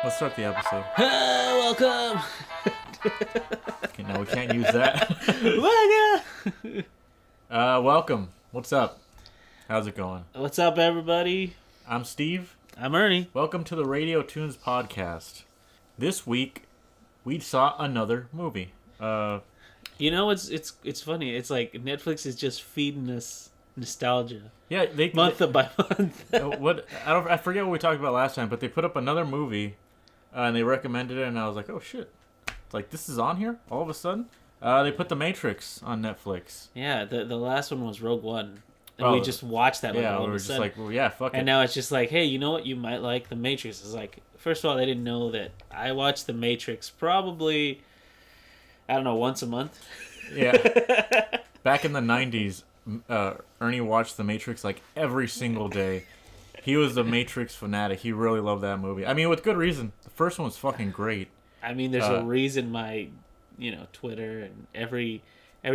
Let's start the episode. Welcome. Okay, no, we can't use that. Welcome. Welcome. What's up? How's it going? What's up, everybody? I'm Steve. I'm Ernie. Welcome to the Radio Toons podcast. This week, we saw another movie. You know, it's funny. It's like Netflix is just feeding us nostalgia. Yeah, month by month. I forget what we talked about last time, but they put up another movie, and they recommended it, and I was like, oh shit! It's like this is on here all of a sudden. They put The Matrix on Netflix. Yeah, the last one was Rogue One, and we just watched that. Yeah, all we were just like, well, yeah, fuck it. And now it's just like, hey, you know what? You might like The Matrix. It's like, first of all, they didn't know that I watched The Matrix probably, I don't know, once a month. Yeah. Back in the 90s, Ernie watched The Matrix like every single day. He was the Matrix fanatic. He really loved that movie. I mean, with good reason. The first one was fucking great. I mean, there's a reason my, Twitter and every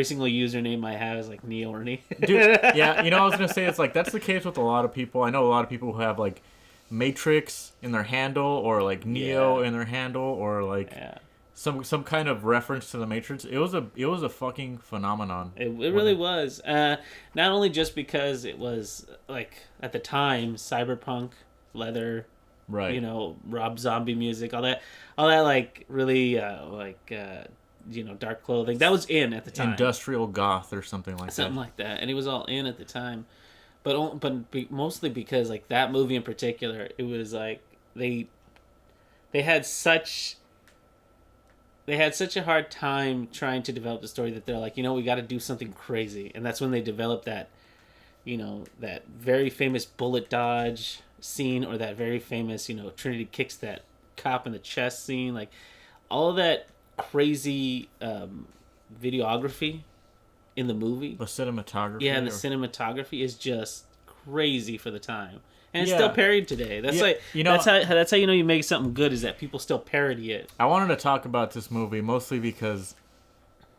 single username I have is like Neo Ernie. Dude, yeah, I was going to say, it's like, that's the case with a lot of people. I know a lot of people who have like Matrix in their handle or like Neo in their handle or like... Yeah. Some kind of reference to the Matrix. It was a fucking phenomenon. It really was. Not only just because it was like at the time cyberpunk, leather, right? Rob Zombie music, all that like really dark clothing that was in at the time. Industrial goth or something like that, and it was all in at the time. But mostly because like that movie in particular, it was like they had such a hard time trying to develop the story that they're like, we got to do something crazy. And that's when they developed that, that very famous bullet dodge scene or that very famous, Trinity kicks that cop in the chest scene. Like, all of that crazy videography in the movie. The cinematography. Yeah, cinematography is just crazy for the time. And it's still parodied today. That's that's how you make something good, is that people still parody it. I wanted to talk about this movie mostly because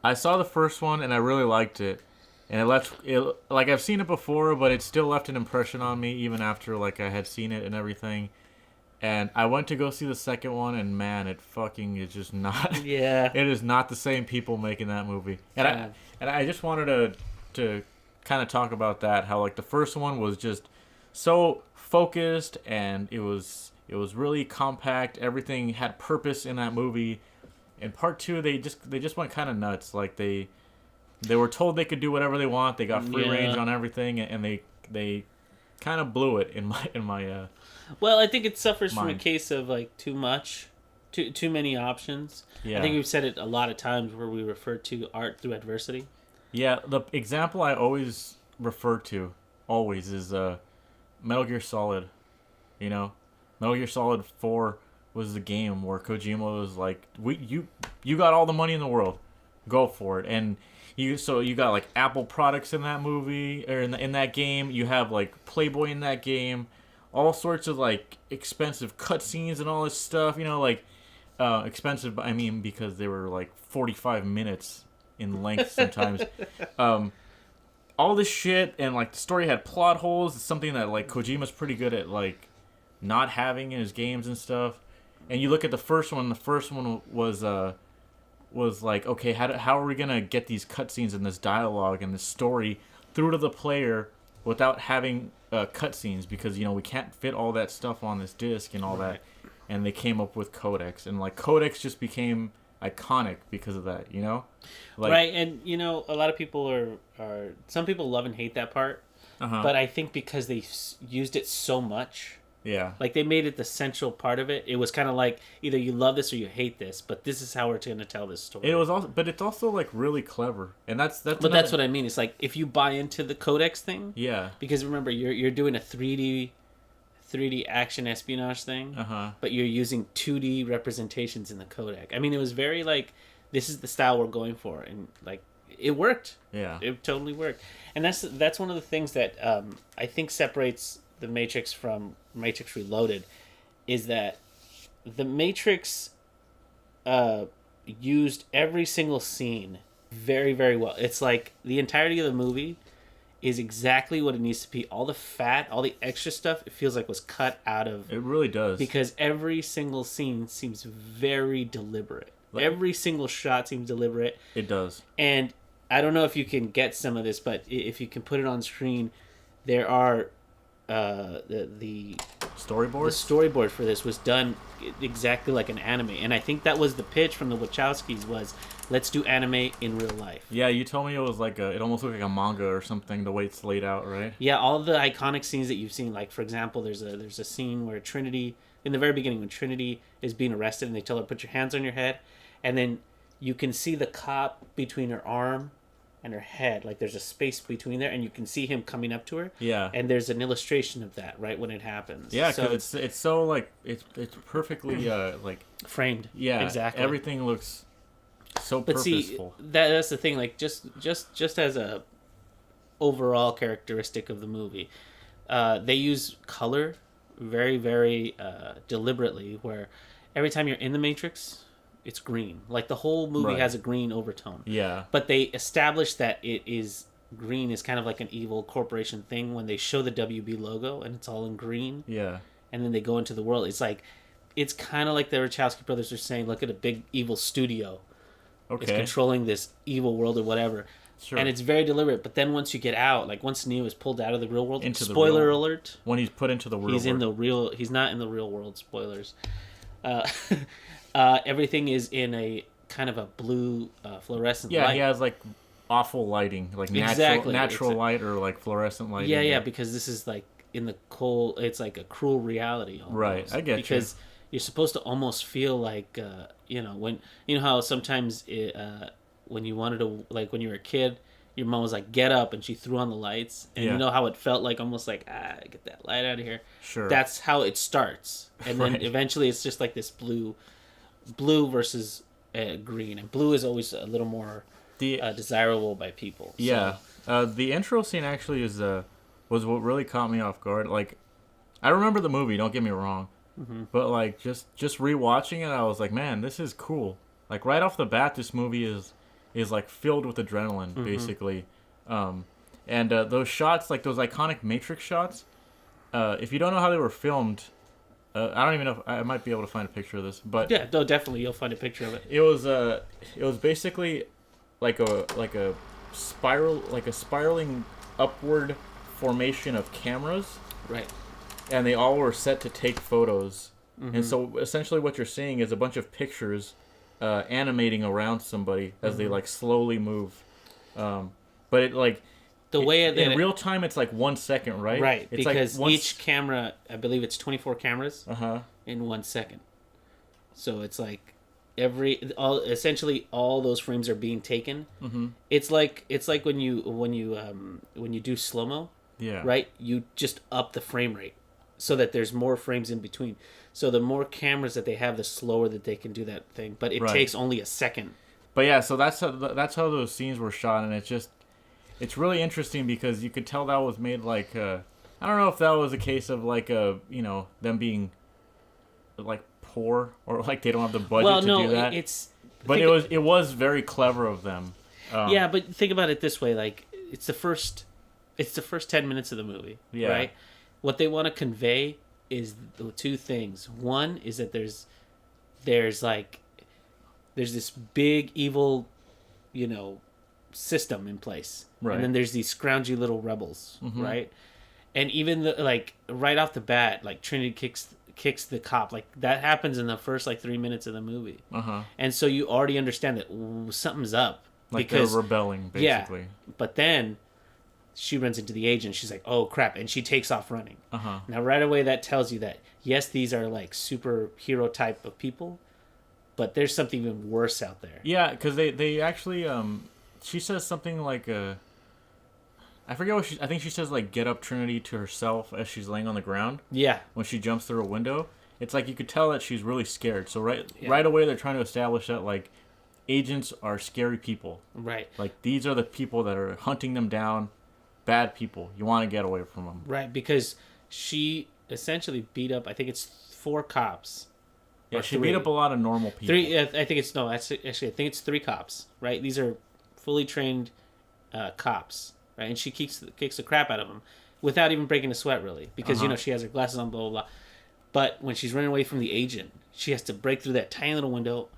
I saw the first one and I really liked it. And like I've seen it before, but it still left an impression on me even after like I had seen it and everything. And I went to go see the second one, and man, it fucking is just not. Yeah. It is not the same people making that movie. And I just wanted to kind of talk about that, how like the first one was just so focused and it was really compact. Everything had purpose in that movie. And part two, they just went kind of nuts. Like they were told they could do whatever they want. They got free range on everything, and they kind of blew it in my. Well, I think it suffers mind. From a case of like too many options. Yeah. I think we've said it a lot of times where we refer to art through adversity. Yeah, the example I always refer to is Metal Gear Solid. Metal Gear Solid 4 was the game where Kojima was like, you got all the money in the world, go for it. And you got like Apple products in that movie, or in that game. You have like Playboy in that game, all sorts of like expensive cutscenes and all this stuff. Expensive, I mean, because they were like 45 minutes in length sometimes. All this shit, and like the story had plot holes. It's something that like Kojima's pretty good at like not having in his games and stuff. And you look at the first one. The first one was like, okay, how are we gonna get these cutscenes and this dialogue and this story through to the player without having cutscenes, because we can't fit all that stuff on this disc and all that. And they came up with codecs, and like codecs just became iconic because of that, right. And a lot of people are some people love and hate that part, but I think because they used it so much, like they made it the central part of it. It was kind of like either you love this or you hate this, but this is how we're going to tell this story. It was also, but it's also like really clever, and that's that's what I mean. It's like if you buy into the codecs thing, because remember you're doing a 3D action espionage thing, but you're using 2D representations in the codec. I mean, it was very like, this is the style we're going for, and like it worked. Yeah, it totally worked. And that's one of the things that I think separates the Matrix from Matrix Reloaded, is that the Matrix used every single scene very, very well. It's like the entirety of the movie is exactly what it needs to be. All the fat, all the extra stuff, it feels like was cut out of... It really does. Because every single scene seems very deliberate. Every single shot seems deliberate. It does. And I don't know if you can get some of this, but if you can put it on screen, there are... the storyboard? The storyboard for this was done exactly like an anime. And I think that was the pitch from the Wachowskis was... Let's do anime in real life. Yeah, you told me it was like it almost looked like a manga or something, the way it's laid out, right? Yeah, all the iconic scenes that you've seen, like for example, there's a scene where Trinity, in the very beginning, when Trinity is being arrested and they tell her, put your hands on your head, and then you can see the cop between her arm and her head, like there's a space between there, and you can see him coming up to her. Yeah. And there's an illustration of that right when it happens. Yeah, because so it's so like it's perfectly like framed. Yeah, exactly. Everything looks so but purposeful. See, that's the thing. Like just as a overall characteristic of the movie, they use color very, very deliberately. Where every time you're in the Matrix, it's green. Like the whole movie has a green overtone. Yeah. But they establish that it is green is kind of like an evil corporation thing when they show the WB logo and it's all in green. Yeah. And then they go into the world. It's like it's kind of like the Wachowski brothers are saying, look at a big evil studio. Okay. It's controlling this evil world or whatever. Sure. And it's very deliberate. But then once you get out, like once Neo is pulled out of the real world, into spoiler alert. When he's put into the real world. He's not in the real world, spoilers. Everything is in a kind of a blue fluorescent light. Yeah, he has like awful lighting, like natural light or like fluorescent lighting. Yeah, because this is like in the cold, it's like a cruel reality almost. Right, I get you. Because you're supposed to almost feel like, when how sometimes when you wanted to, like when you were a kid, your mom was like, get up, and she threw on the lights. And you know how it felt like almost like, get that light out of here. Sure. That's how it starts. And then eventually it's just like this blue versus green. And blue is always a little more desirable by people. Yeah. So. The intro scene actually was what really caught me off guard. Like, I remember the movie, don't get me wrong. Mm-hmm. But like just rewatching it, I was like, man, this is cool. Like right off the bat, this movie is like filled with adrenaline, basically. And those shots, like those iconic Matrix shots, if you don't know how they were filmed, I don't even know if I might be able to find a picture of this, but yeah, no, definitely you'll find a picture of it. It was basically like a spiraling upward formation of cameras, right? And they all were set to take photos. Mm-hmm. And so essentially what you're seeing is a bunch of pictures animating around somebody as they like slowly move. But it like in real time it's like 1 second, right? Right, it's because like each camera, I believe it's 24 cameras in 1 second. So it's like essentially all those frames are being taken. Mm-hmm. It's like when you do slow-mo, right? You just up the frame rate so that there's more frames in between. So the more cameras that they have, the slower that they can do that thing. But it takes only a second. But yeah, so that's how those scenes were shot, and it's really interesting because you could tell that was made like I don't know if that was a case of like them being like poor or like they don't have the budget to do that. It was very clever of them. Yeah, but think about it this way: like it's the first 10 minutes of the movie, right? What they want to convey is the two things. One is that there's this big evil, system in place, right? And then there's these scroungy little rebels, right? And even right off the bat, like Trinity kicks the cop, like that happens in the first 3 minutes of the movie, and so you already understand that something's up, like because they're rebelling, basically. Yeah, but then she runs into the agent. She's like, "Oh crap!" and she takes off running. Now, right away, that tells you that yes, these are like superhero type of people, but there's something even worse out there. Yeah, because they actually she says something like I forget what I think she says like "get up, Trinity" to herself as she's laying on the ground. Yeah, when she jumps through a window, it's like you could tell that she's really scared. So right away, they're trying to establish that like agents are scary people. Right. Like these are the people that are hunting them down. Bad people. You want to get away from them. Right, because she essentially beat up, I think it's 4 cops. Yeah, she beat up a lot of normal people. I think it's 3 cops, right? These are fully trained cops, right? And she kicks the crap out of him without even breaking a sweat, really, because she has her glasses on, blah blah blah. But when she's running away from the agent, she has to break through that tiny little window,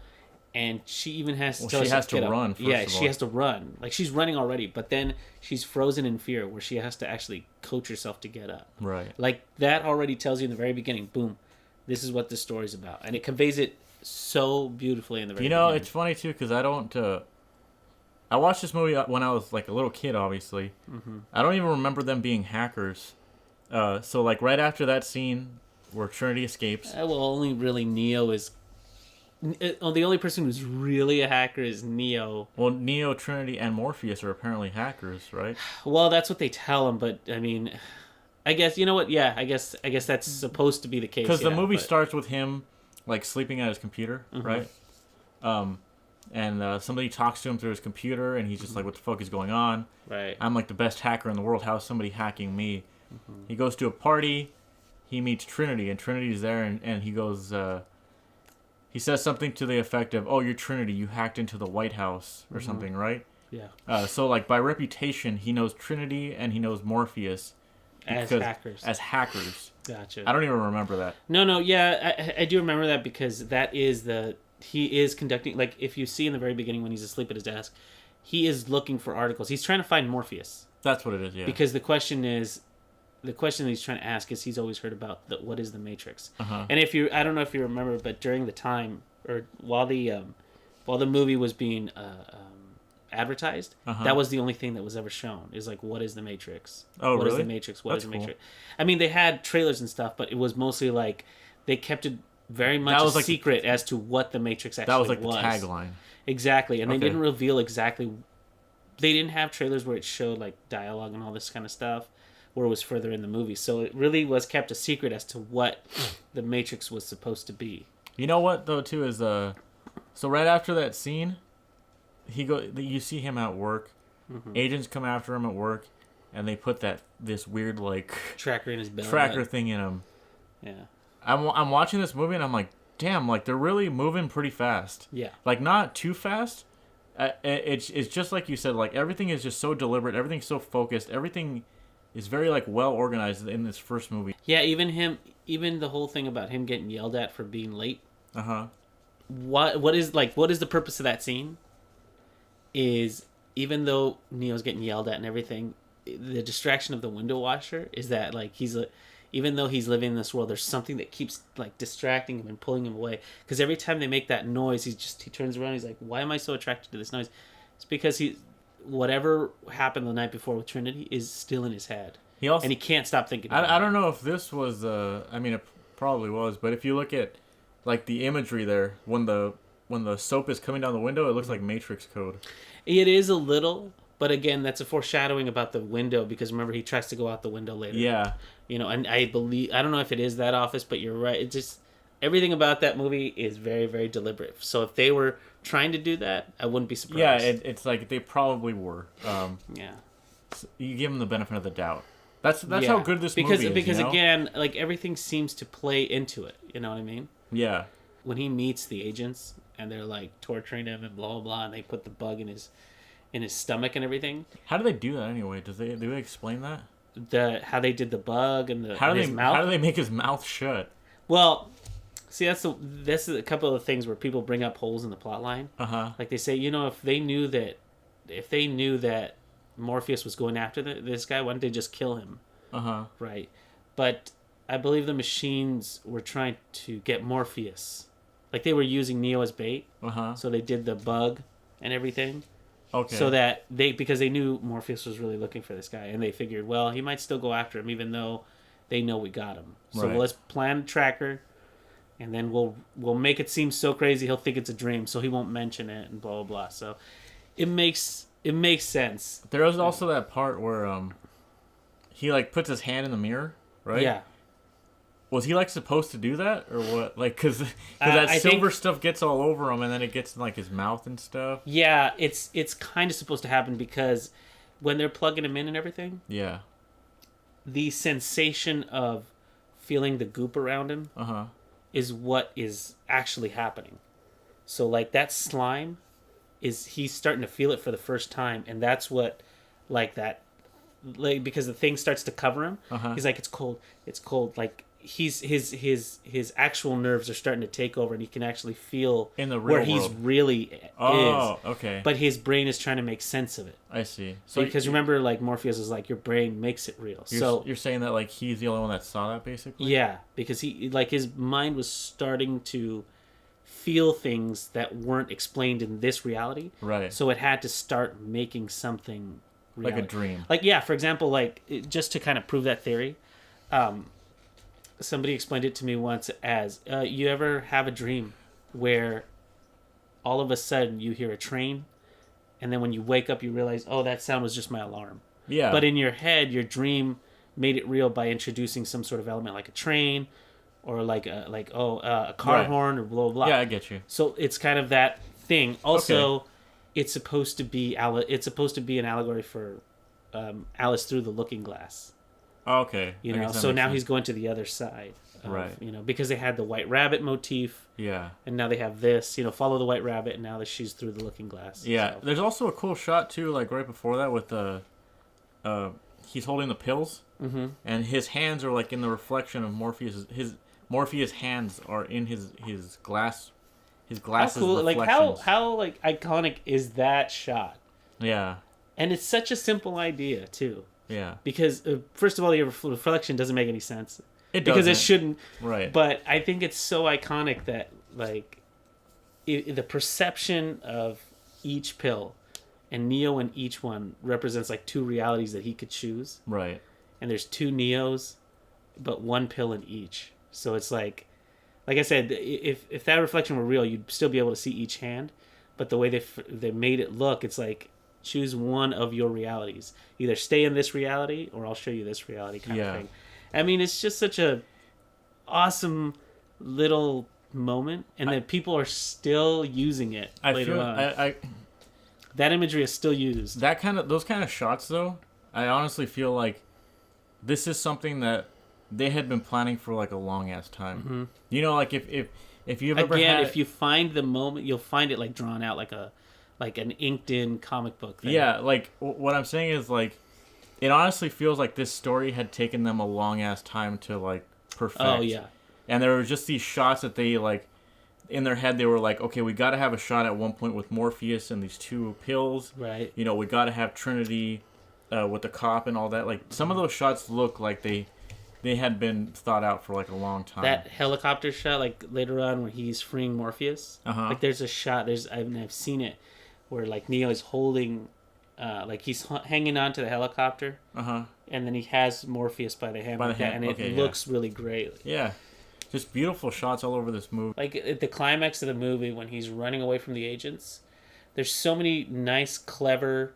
and she even has to. She has to run. She has to run. Like, she's running already, but then she's frozen in fear, where she has to actually coach herself to get up. Right. Like, that already tells you in the very beginning. Boom, this is what this story's about, and it conveys it so beautifully in the very beginning. It's funny too, because I don't. I watched this movie when I was like a little kid, obviously. Mm-hmm. I don't even remember them being hackers. So like right after that scene where Trinity escapes. Only really Neo is. The only person who's really a hacker is Neo. Well, Neo, Trinity, and Morpheus are apparently hackers, right? Well, that's what they tell him, but I mean, I guess you know what? Yeah, I guess that's supposed to be the case. Because the movie starts with him like sleeping at his computer, mm-hmm. right? And somebody talks to him through his computer, and he's just like, "What the fuck is going on?" Right. I'm like the best hacker in the world. How is somebody hacking me? Mm-hmm. He goes to a party. He meets Trinity, and Trinity's there, and he goes. He says something to the effect of, "Oh, you're Trinity. You hacked into the White House or mm-hmm. something, right?" Yeah. So like by reputation, he knows Trinity and he knows Morpheus as hackers. As hackers. Gotcha. I don't even remember that. No. Yeah, I do remember that, because that is he is conducting, like, if you see in the very beginning when he's asleep at his desk, he is looking for articles. He's trying to find Morpheus. That's what it is, yeah. Because the question that he's trying to ask is, he's always heard about what is the Matrix. Uh-huh. And I don't know if you remember, but during the time, or while the movie was being advertised, uh-huh. that was the only thing that was ever shown, is like, what is the Matrix? Oh, what really? What is the Matrix? What is the Matrix? I mean, they had trailers and stuff, but it was mostly like, they kept it very much a secret as to what the Matrix actually was. That was like the tagline. Exactly, and they didn't reveal exactly. They didn't have trailers where it showed like dialogue and all this kind of stuff, where it was further in the movie. So it really was kept a secret as to what the Matrix was supposed to be. You know what though too is so right after that scene, you see him at work. Mm-hmm. Agents come after him at work, and they put this weird like tracker in his belly. Tracker thing in him. Yeah. I'm watching this movie and I'm like, damn, like they're really moving pretty fast. Yeah. Like not too fast. It's just like you said, like everything is just so deliberate, everything's so focused, everything is very like well organized in this first movie. Yeah, even the whole thing about him getting yelled at for being late. Uh-huh. What is the purpose of that scene? Is even though Neo's getting yelled at and everything, the distraction of the window washer is that like even though he's living in this world, there's something that keeps like distracting him and pulling him away. Because every time they make that noise, he turns around. He's like, "Why am I so attracted to this noise?" It's because whatever happened the night before with Trinity is still in his head. And he can't stop thinking about it. I don't know if this was. I mean, it probably was. But if you look at like the imagery there, when the soap is coming down the window, it looks like Matrix code. It is a little. But again, that's a foreshadowing about the window, because remember, he tries to go out the window later. Yeah. And I don't know if it is that office, but you're right. It just, everything about that movie is very, very deliberate. So if they were trying to do that, I wouldn't be surprised. Yeah, it's like they probably were. Yeah. You give them the benefit of the doubt. That's how good this movie is. Because again, like everything seems to play into it. You know what I mean? Yeah. When he meets the agents and they're like torturing him and blah blah blah, and they put the bug in his stomach and everything. How do they do that anyway? Do they explain that? How they did the bug and his mouth? How do they make his mouth shut? Well, see, this is a couple of things where people bring up holes in the plot line. Uh-huh. Like they say, if they knew that Morpheus was going after this guy, why didn't they just kill him? Uh-huh. Right. But I believe the machines were trying to get Morpheus. Like they were using Neo as bait. Uh-huh. So they did the bug and everything. Okay. So that because they knew Morpheus was really looking for this guy, and they figured, well, he might still go after him, even though they know we got him. So let's plan a tracker, and then we'll make it seem so crazy he'll think it's a dream, so he won't mention it, and blah blah blah. So it makes sense. There was also that part where he like puts his hand in the mirror, right? Yeah. Was he like supposed to do that or what? Like, cause that silver stuff gets all over him, and then it gets in like his mouth and stuff. Yeah, it's kind of supposed to happen because when they're plugging him in and everything. Yeah. The sensation of feeling the goop around him. Uh-huh. Is what is actually happening. So like that slime, he's starting to feel it for the first time, and that's what, like that like because the thing starts to cover him. He's like, it's cold. Like his actual nerves are starting to take over, and he can actually feel in the real where world. he's really is. Okay. But his brain is trying to make sense of it. I see. So because remember, like Morpheus is like, your brain makes it real. You're saying that like he's the only one that saw that, basically. Yeah, because he like his mind was starting to feel things that weren't explained in this reality. Right. So it had to start making something reality. Like a dream. Like, yeah, for example, like, just to kind of prove that theory, somebody explained it to me once as, you ever have a dream where all of a sudden you hear a train, and then when you wake up you realize, oh, that sound was just my alarm. Yeah. But in your head, your dream made it real by introducing some sort of element like a train, or like a car horn, or blah, blah, blah. Yeah, I get you. So it's kind of that thing. Also, it's supposed to be an allegory for Alice Through the Looking Glass. Okay. You know, so now he's going to the other side. Right. You know, because they had the white rabbit motif. Yeah. And now they have this, you know, follow the white rabbit, and now that she's through the looking glass. Yeah. So. There's also a cool shot too, like right before that with he's holding the pills, and his hands are like in the reflection of Morpheus. Morpheus' hands are in his glass. His glasses. How cool! Reflections. Like how like iconic is that shot? Yeah. And it's such a simple idea too. Yeah. Because first of all, your reflection doesn't make any sense. Because it shouldn't. Right. But I think it's so iconic that like the perception of each pill, and Neo in each one represents like two realities that he could choose. Right. And there's two Neos, but one pill in each. So it's like I said, if that reflection were real, you'd still be able to see each hand. But the way they made it look, it's like, choose one of your realities. Either stay in this reality, or I'll show you this reality kind of thing. I mean, it's just such a awesome little moment, and that people are still using it later on. That imagery is still used. Those kind of shots, though, I honestly feel like this is something that they had been planning for like a long ass time. Mm-hmm. You know, like if you've ever if you find the moment, you'll find it like drawn out like an inked in comic book thing. Yeah, like what I'm saying is like it honestly feels like this story had taken them a long ass time to like perfect. Oh yeah. And there were just these shots that they like in their head they were like, okay, we got to have a shot at one point with Morpheus and these two pills. Right. You know, we got to have Trinity with the cop and all that. Like some of those shots look like they had been thought out for like a long time. That helicopter shot, like later on when he's freeing Morpheus, like there's a shot. I've seen it where like Neo is holding, like he's hanging on to the helicopter, and then he has Morpheus by the hand, and it looks really great. Yeah, just beautiful shots all over this movie. Like at the climax of the movie when he's running away from the agents, there's so many nice, clever,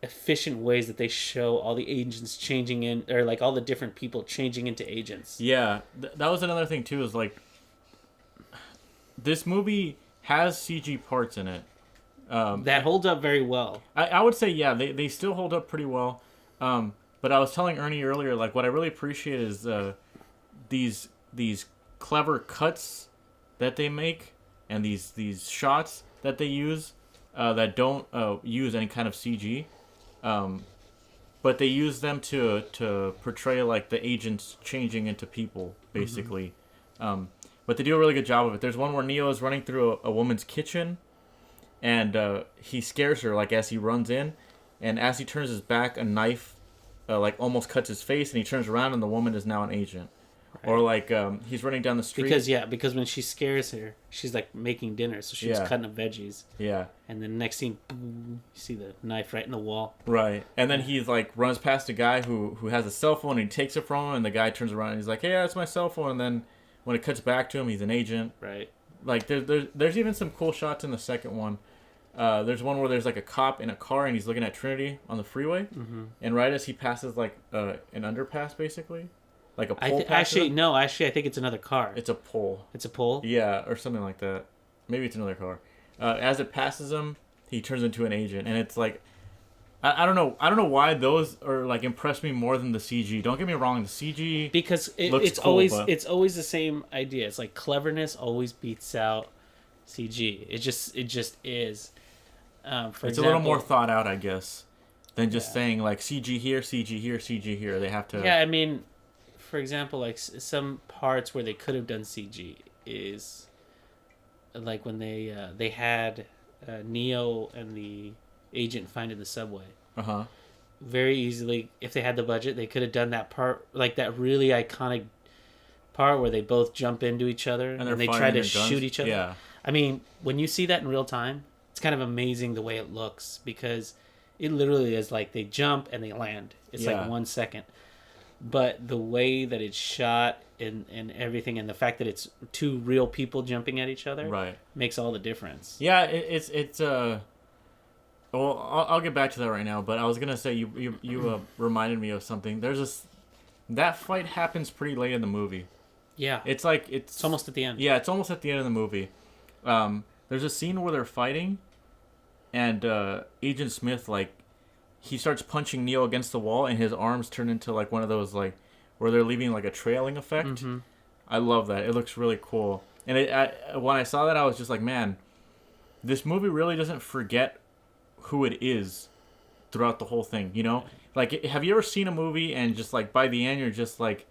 efficient ways that they show all the agents changing in, or like all the different people changing into agents. Yeah, that was another thing too, is like this movie has CG parts in it that hold up very well. I would say they still hold up pretty well, but I was telling Ernie earlier, like what I really appreciate is these clever cuts that they make, and these shots that they use that don't use any kind of CG. But they use them to portray like the agents changing into people, basically. But they do a really good job of it. There's one where Neo is running through a woman's kitchen, and he scares her like as he runs in, and as he turns his back, a knife like almost cuts his face, and he turns around and the woman is now an agent. Right. Or like he's running down the street because when she scares her, she's like making dinner, so she's cutting up veggies. Yeah. And then next scene, boom, you see the knife right in the wall. Right. And then he's like runs past a guy who has a cell phone, and he takes it from him, and the guy turns around and he's like, "Hey, that's my cell phone." And then when it cuts back to him, he's an agent. Right. Like there's even some cool shots in the second one. There's one where there's like a cop in a car and he's looking at Trinity on the freeway, and right as he passes like an underpass, basically. Like a pole. Actually, I think it's another car. It's a pole. It's a pole? Yeah, or something like that. Maybe it's another car. As it passes him, he turns into an agent, and it's like, I don't know why those are like impress me more than the CG. Don't get me wrong, the CG because it's cool, always the same idea. It's like cleverness always beats out CG. It just is. It's a little more thought out, I guess. than just saying like CG here, CG here, CG here. They have to. Yeah, I mean, for example, like some parts where they could have done CG is like when they had Neo and the agent find in the subway. Very easily, if they had the budget, they could have done that part, like that really iconic part where they both jump into each other and they try to shoot each other. Yeah. I mean, when you see that in real time, it's kind of amazing the way it looks, because it literally is like they jump and they land. It's like 1 second. But the way that it's shot and everything, and the fact that it's two real people jumping at each other, makes all the difference. Yeah, it's well, I'll get back to that right now, but I was gonna say you reminded me of something. That fight happens pretty late in the movie. Yeah, it's almost at the end. Yeah, it's almost at the end of the movie. There's a scene where they're fighting, and Agent Smith, like, he starts punching Neo against the wall, and his arms turn into like one of those, like, where they're leaving like a trailing effect. Mm-hmm. I love that. It looks really cool. And when I saw that, I was just like, man, this movie really doesn't forget who it is throughout the whole thing, you know? Like, have you ever seen a movie and just, like, by the end you're just like,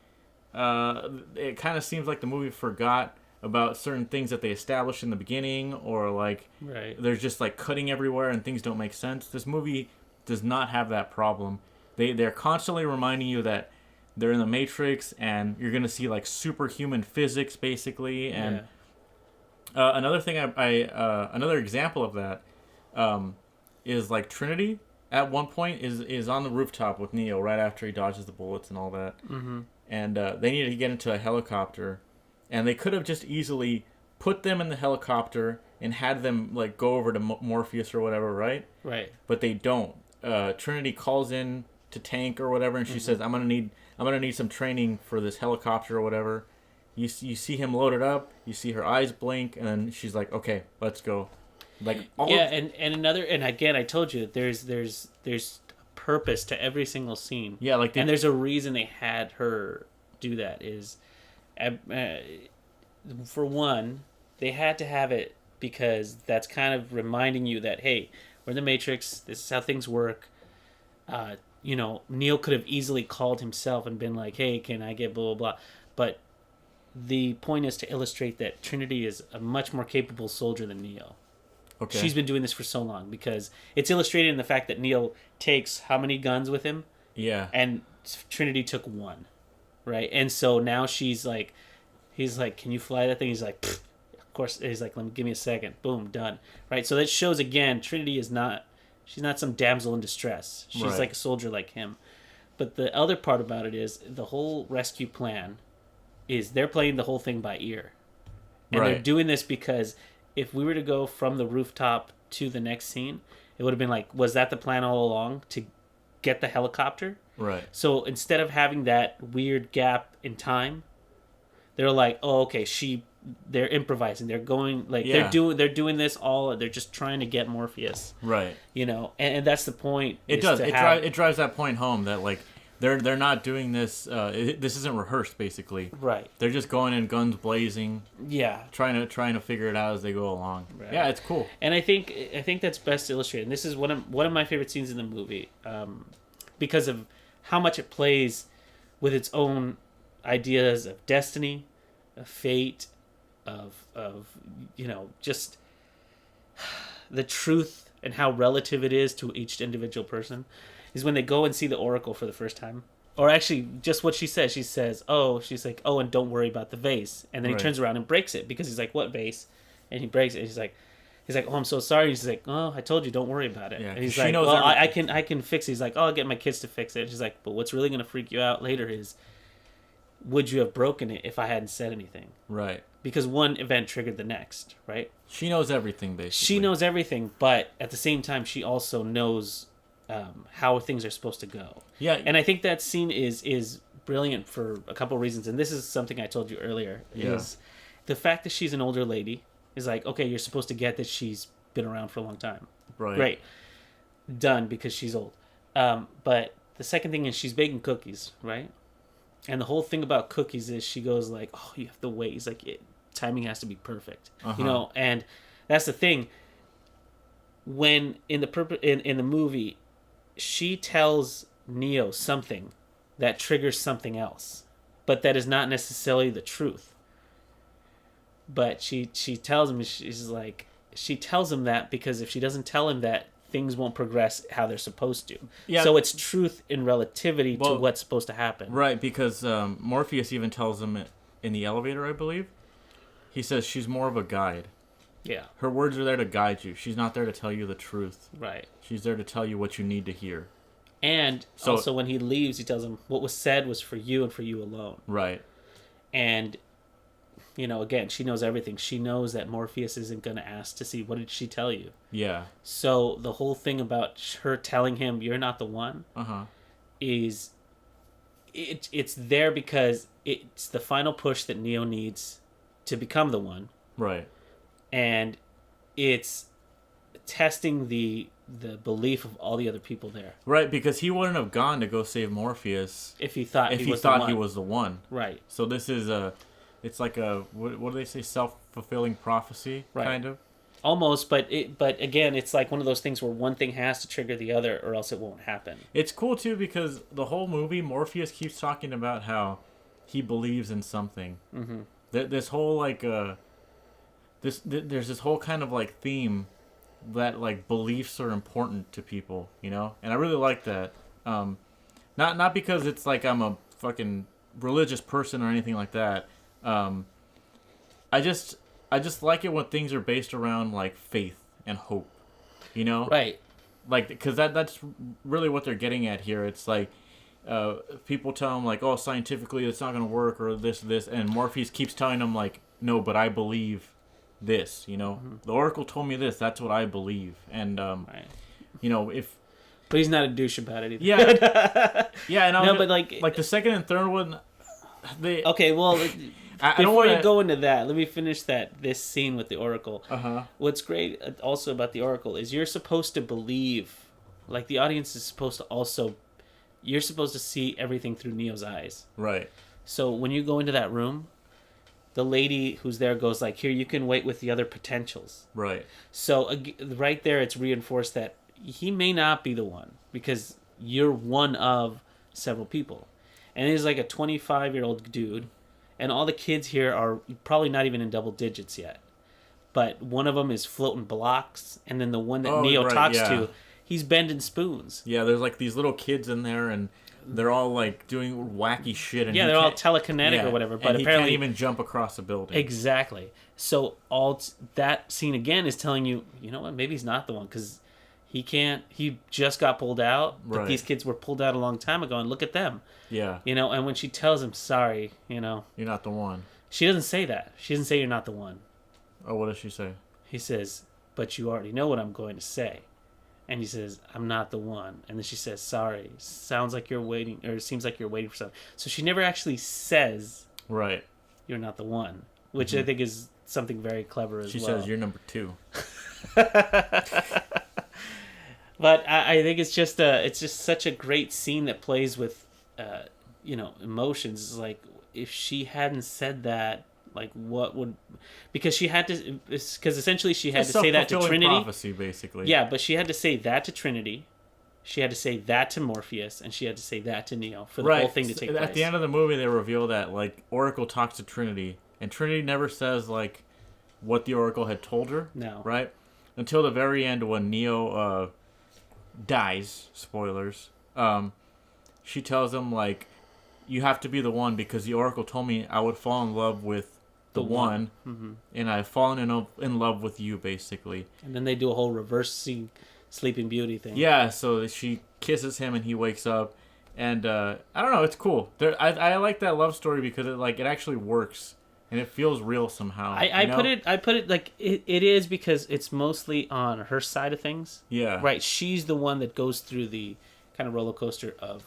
it kind of seems like the movie forgot about certain things that they established in the beginning, or, like, they're just, like, cutting everywhere and things don't make sense. This movie does not have that problem. They're constantly reminding you that they're in the Matrix, and you're going to see, like, superhuman physics, basically. And another thing, another example of that, is like Trinity at one point is on the rooftop with Neo right after he dodges the bullets and all that. Mm-hmm. And they needed to get into a helicopter, and they could have just easily put them in the helicopter and had them like go over to Morpheus or whatever, right? But they don't. Trinity calls in to Tank or whatever, and she says, I'm gonna need some training for this helicopter or whatever. You see him load it up, you see her eyes blink, and then she's like, okay, let's go. Like, and again, I told you there's purpose to every single scene. Yeah, like, and there's a reason they had her do that. Is for one, they had to have it because that's kind of reminding you that, hey, we're in the Matrix. This is how things work. You know, Neo could have easily called himself and been like, hey, can I get blah blah blah, but the point is to illustrate that Trinity is a much more capable soldier than Neo. Okay. She's been doing this for so long, because it's illustrated in the fact that Neo takes how many guns with him? Yeah. And Trinity took one, right? And so now he's like, can you fly that thing? He's like, pfft. Of course. He's like, give me a second. Boom, done. Right? So that shows, again, Trinity she's not some damsel in distress. She's like a soldier like him. But the other part about it is the whole rescue plan is they're playing the whole thing by ear. And they're doing this because if we were to go from the rooftop to the next scene, it would have been like, was that the plan all along, to get the helicopter? Right. So instead of having that weird gap in time, they're like, oh, okay, they're improvising. They're going, like, they're doing this all, they're just trying to get Morpheus. Right. You know, and that's the point. It does. It drives that point home that, like, they're not doing this. This isn't rehearsed, basically. Right. They're just going in guns blazing. Yeah. Trying to figure it out as they go along. Right. Yeah, it's cool. And I think that's best illustrated. And this is one of my favorite scenes in the movie, because of how much it plays with its own ideas of destiny, of fate, of you know, just the truth and how relative it is to each individual person. Is when they go and see the Oracle for the first time. Or actually, just what she says. She says, she's like, and don't worry about the vase. And then he turns around and breaks it, because he's like, what vase? And he breaks it. And he's like, oh, I'm so sorry. He's like, oh, I told you, don't worry about it. Yeah, and he's like, well, I can fix it. He's like, I'll get my kids to fix it. And she's like, but what's really going to freak you out later is, would you have broken it if I hadn't said anything? Right. Because one event triggered the next, right? She knows everything, basically. She knows everything, but at the same time, she also knows how things are supposed to go. Yeah. And I think that scene is brilliant for a couple of reasons. And this is something I told you earlier. Is the fact that she's an older lady is like, okay, you're supposed to get that she's been around for a long time. Right. Great. Done, because she's old. But the second thing is she's baking cookies, right? And the whole thing about cookies is she goes like, oh, you have to wait. He's like, timing has to be perfect. Uh-huh. You know, and that's the thing. When in the movie, she tells Neo something that triggers something else, but that is not necessarily the truth. But she tells him, she tells him that because if she doesn't tell him that, things won't progress how they're supposed to. Yeah. So it's truth in relativity to what's supposed to happen. Right, because Morpheus even tells him in the elevator, I believe. He says she's more of a guide. Yeah. Her words are there to guide you. She's not there to tell you the truth. Right. She's there to tell you what you need to hear. And also when he leaves, he tells him what was said was for you and for you alone. Right. And, again, she knows everything. She knows that Morpheus isn't going to ask to see, what did she tell you? Yeah. So the whole thing about her telling him, you're not the one, is it's there because it's the final push that Neo needs to become the one. Right. And it's testing the belief of all the other people there. Right, because he wouldn't have gone to go save Morpheus if he thought he was the one. Right. So this is it's like what do they say, self-fulfilling prophecy, right. Kind of. Almost, but again, it's like one of those things where one thing has to trigger the other, or else it won't happen. It's cool too because the whole movie, Morpheus keeps talking about how he believes in something. Mm-hmm. This whole there's this whole kind of like theme that like beliefs are important to people, and I really like that. Not because it's like I'm a fucking religious person or anything like that. I just like it when things are based around like faith and hope, Right. Like, because that's really what they're getting at here. It's like people tell them like, oh, scientifically it's not going to work or this, and Morpheus keeps telling them like, no, but I believe this, Mm-hmm. The Oracle told me this. That's what I believe, and right. If. But he's not a douche about it either. Yeah, yeah, and but like the second and third one, they. Okay, well. Before you go into that, let me finish this scene with the Oracle. What's great also about the Oracle is you're supposed to believe, like the audience is supposed to also, you're supposed to see everything through Neo's eyes. Right. So when you go into that room, the lady who's there goes like, here, you can wait with the other potentials. Right. So right there, it's reinforced that he may not be the one because you're one of several people. And he's like a 25-year-old dude. And all the kids here are probably not even in double digits yet. But one of them is floating blocks. And then the one that Neo talks to, he's bending spoons. Yeah, there's like these little kids in there and they're all like doing wacky shit. And they're all telekinetic or whatever. But and apparently he can't even jump across a building. Exactly. So that scene again is telling you, you know what, maybe he's not the one. Because he just got pulled out. But these kids were pulled out a long time ago. And look at them. Yeah. And when she tells him, sorry, you're not the one. She doesn't say that. She doesn't say you're not the one. Oh, what does she say? He says, but you already know what I'm going to say. And he says, I'm not the one. And then she says, sorry. Sounds like you're waiting, or it seems like you're waiting for something. So she never actually says, right, you're not the one, which I think is something very clever as well. She says, you're number 2. But I think it's just such a great scene that plays with, emotions. It's like if she hadn't said that, like what would, because she had to, because essentially she had to say that to Trinity. Prophecy, basically. Yeah, but she had to say that to Trinity. She had to say that to Morpheus, and she had to say that to Neo for the whole thing to take place. At the end of the movie, they reveal that like Oracle talks to Trinity, and Trinity never says like what the Oracle had told her. No. Right? Until the very end when Neo dies. Spoilers. She tells him like, you have to be the one because the Oracle told me I would fall in love with the one. Mm-hmm. And I've fallen in love with you, basically. And then they do a whole reverse Sleeping Beauty thing. Yeah, so she kisses him and he wakes up. And I don't know, it's cool. I like that love story because it actually works. And it feels real somehow. I put it like it is because it's mostly on her side of things. Yeah. Right. She's the one that goes through the kind of roller coaster of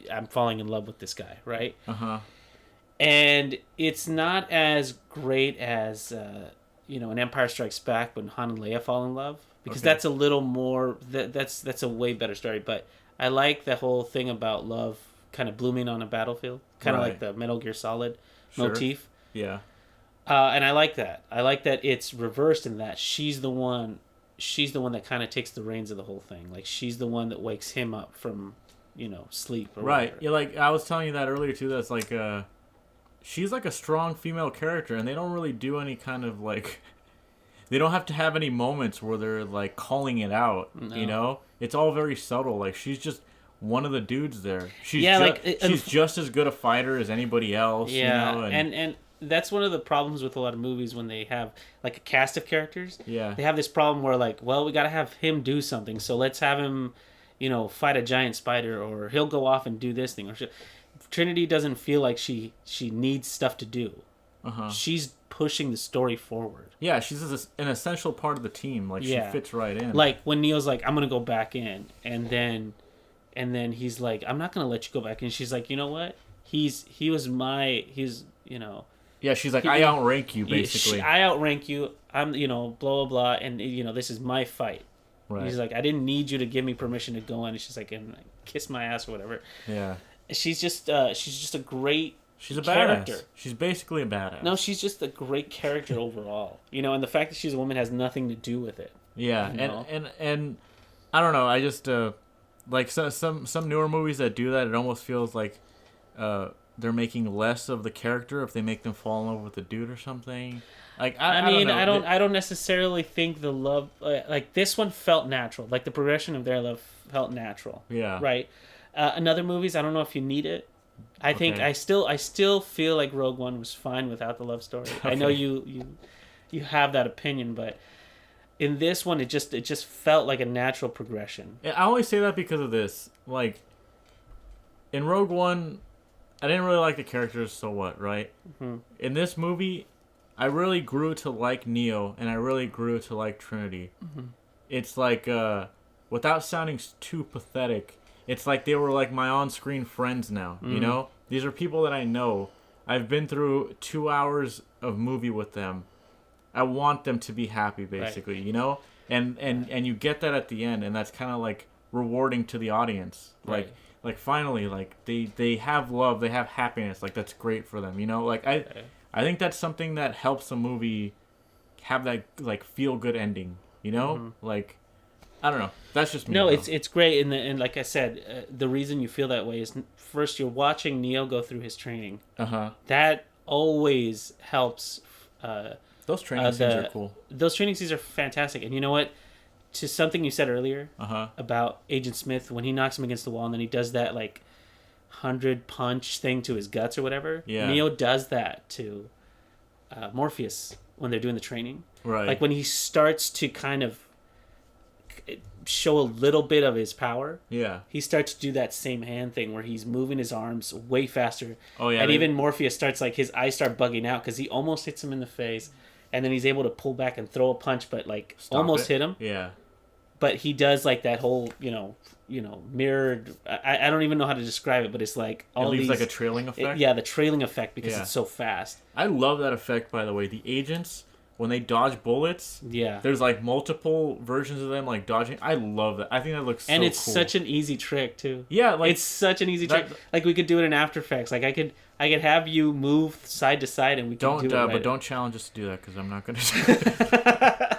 I'm falling in love with this guy, right? Uh-huh. And it's not as great as an Empire Strikes Back when Han and Leia fall in love, because that's a little more that's a way better story. But I like the whole thing about love kind of blooming on a battlefield, kind of like the Metal Gear Solid motif. Yeah. And I like that. I like that it's reversed in that she's the one. she's the one that kind of takes the reins of the whole thing. Like, she's the one that wakes him up from, sleep or right. whatever. Yeah, like I was telling you that earlier too. That's like she's like a strong female character, and they don't really do any kind of like. They don't have to have any moments where they're like calling it out. No. It's all very subtle. Like, she's just one of the dudes there. She's she's just as good a fighter as anybody else. Yeah, and that's one of the problems with a lot of movies when they have like a cast of characters. Yeah, they have this problem where like, well, we got to have him do something, so let's have him, fight a giant spider, or he'll go off and do this thing. Or Trinity doesn't feel like she needs stuff to do. She's pushing the story forward. Yeah, she's an essential part of the team. Like, she fits right in. Like when Neo's like, I'm gonna go back in, and then he's like, I'm not gonna let you go back in. She's like, you know what? He's Yeah, she's like, I outrank you, basically. I outrank you. I'm, blah, blah, blah. And, this is my fight. Right. He's like, I didn't need you to give me permission to go in. And she's like, and kiss my ass or whatever. Yeah. She's just a great character. Badass. She's basically a badass. No, she's just a great character overall. And the fact that she's a woman has nothing to do with it. Yeah. And I don't know. I just, like some newer movies that do that, it almost feels like, they're making less of the character if they make them fall in love with the dude or something. Like, I don't necessarily think the love like this one felt natural. Like, the progression of their love felt natural. Yeah. Right. In other movies, I don't know if you need it. I think I still feel like Rogue One was fine without the love story. Okay. I know you have that opinion, but in this one, it just felt like a natural progression. Yeah, I always say that because of this. Like, in Rogue One, I didn't really like the characters, so what, right? Mm-hmm. In this movie, I really grew to like Neo, and I really grew to like Trinity. Mm-hmm. It's like, without sounding too pathetic, it's like they were like my on-screen friends now, mm-hmm. These are people that I know. I've been through 2 hours of movie with them. I want them to be happy, basically, right. And you get that at the end, and that's kind of like rewarding to the audience. Like, right. Like, finally, like, they have love, they have happiness. Like, that's great for them, Like, I think that's something that helps a movie have that, like, feel-good ending, Mm-hmm. Like, I don't know. That's just me. No, it's great. And like I said, the reason you feel that way is, first, you're watching Neo go through his training. Uh-huh. That always helps. Those training scenes are cool. Those training scenes are fantastic. And you know what? To something you said earlier about Agent Smith, when he knocks him against the wall and then he does that like 100 punch thing to his guts or whatever. Yeah. Neo does that to Morpheus when they're doing the training. Right. Like, when he starts to kind of show a little bit of his power. Yeah. He starts to do that same hand thing where he's moving his arms way faster. Oh yeah. And even Morpheus starts, like, his eyes start bugging out because he almost hits him in the face, and then he's able to pull back and throw a punch, but like almost hit him. Yeah. But he does like that whole, mirrored. I don't even know how to describe it, but it's like all it leaves like a trailing effect. The trailing effect because it's so fast. I love that effect, by the way. The agents, when they dodge bullets, there's like multiple versions of them like dodging. I love that. I think that looks so cool. And it's such an easy trick too. Yeah, like it's such an easy trick. Like, we could do it in After Effects. Like, I could have you move side to side and we can do it. But don't challenge us to do that because I'm not gonna.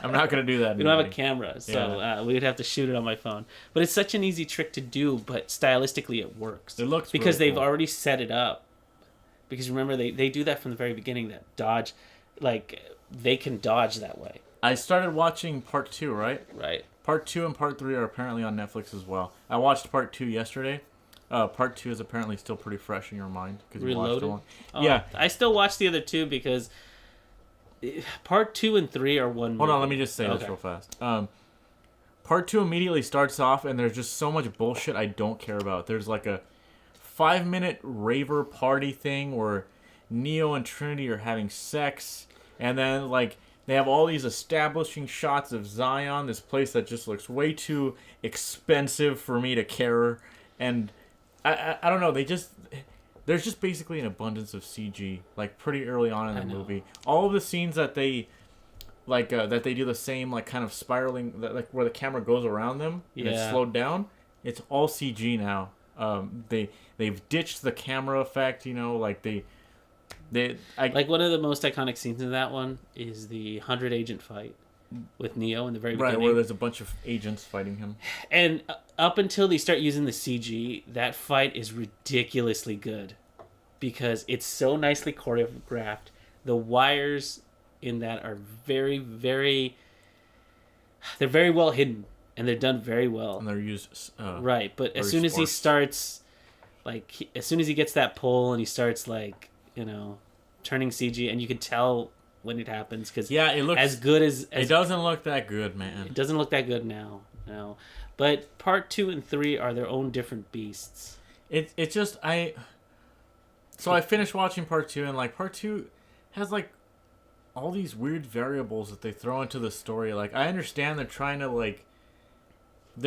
I'm not gonna do that. We don't have a camera, so we would have to shoot it on my phone. But it's such an easy trick to do, but stylistically it works. It looks because really they've already set it up. Because remember, they do that from the very beginning. That dodge, like, they can dodge that way. I started watching part 2, right? Right. Part 2 and part 3 are apparently on Netflix as well. I watched part 2 yesterday. Part 2 is apparently still pretty fresh in your mind because you watched it. Yeah, I still watched the other 2 because part 2 and 3 are one movie. Hold on, let me just say this real fast. Part 2 immediately starts off, and there's just so much bullshit I don't care about. There's like a 5-minute raver party thing where Neo and Trinity are having sex, and then like they have all these establishing shots of Zion, this place that just looks way too expensive for me to care, and I don't know. There's just basically an abundance of CG, like pretty early on in the movie. All of the scenes that they that they do the same like kind of spiraling, like where the camera goes around them and it's slowed down. It's all CG now. They've ditched the camera effect. Like like one of the most iconic scenes in that one is the 100 agent fight. with Neo in the very right, beginning. where there's a bunch of agents fighting him. And up until they start using the CG, that fight is ridiculously good because it's so nicely choreographed. The wires in that are very, very... They're very well hidden, and they're done very well. And they're used... right, but as soon as he starts... Like, as soon as he gets that pole and he starts, like, you know, turning CG, and you can tell when it happens, because it looks as good as it doesn't look that good, man. It doesn't look that good now, no. But part 2 and 3 are their own different beasts. I finished watching part 2, and like part 2 has like all these weird variables that they throw into the story. Like, I understand they're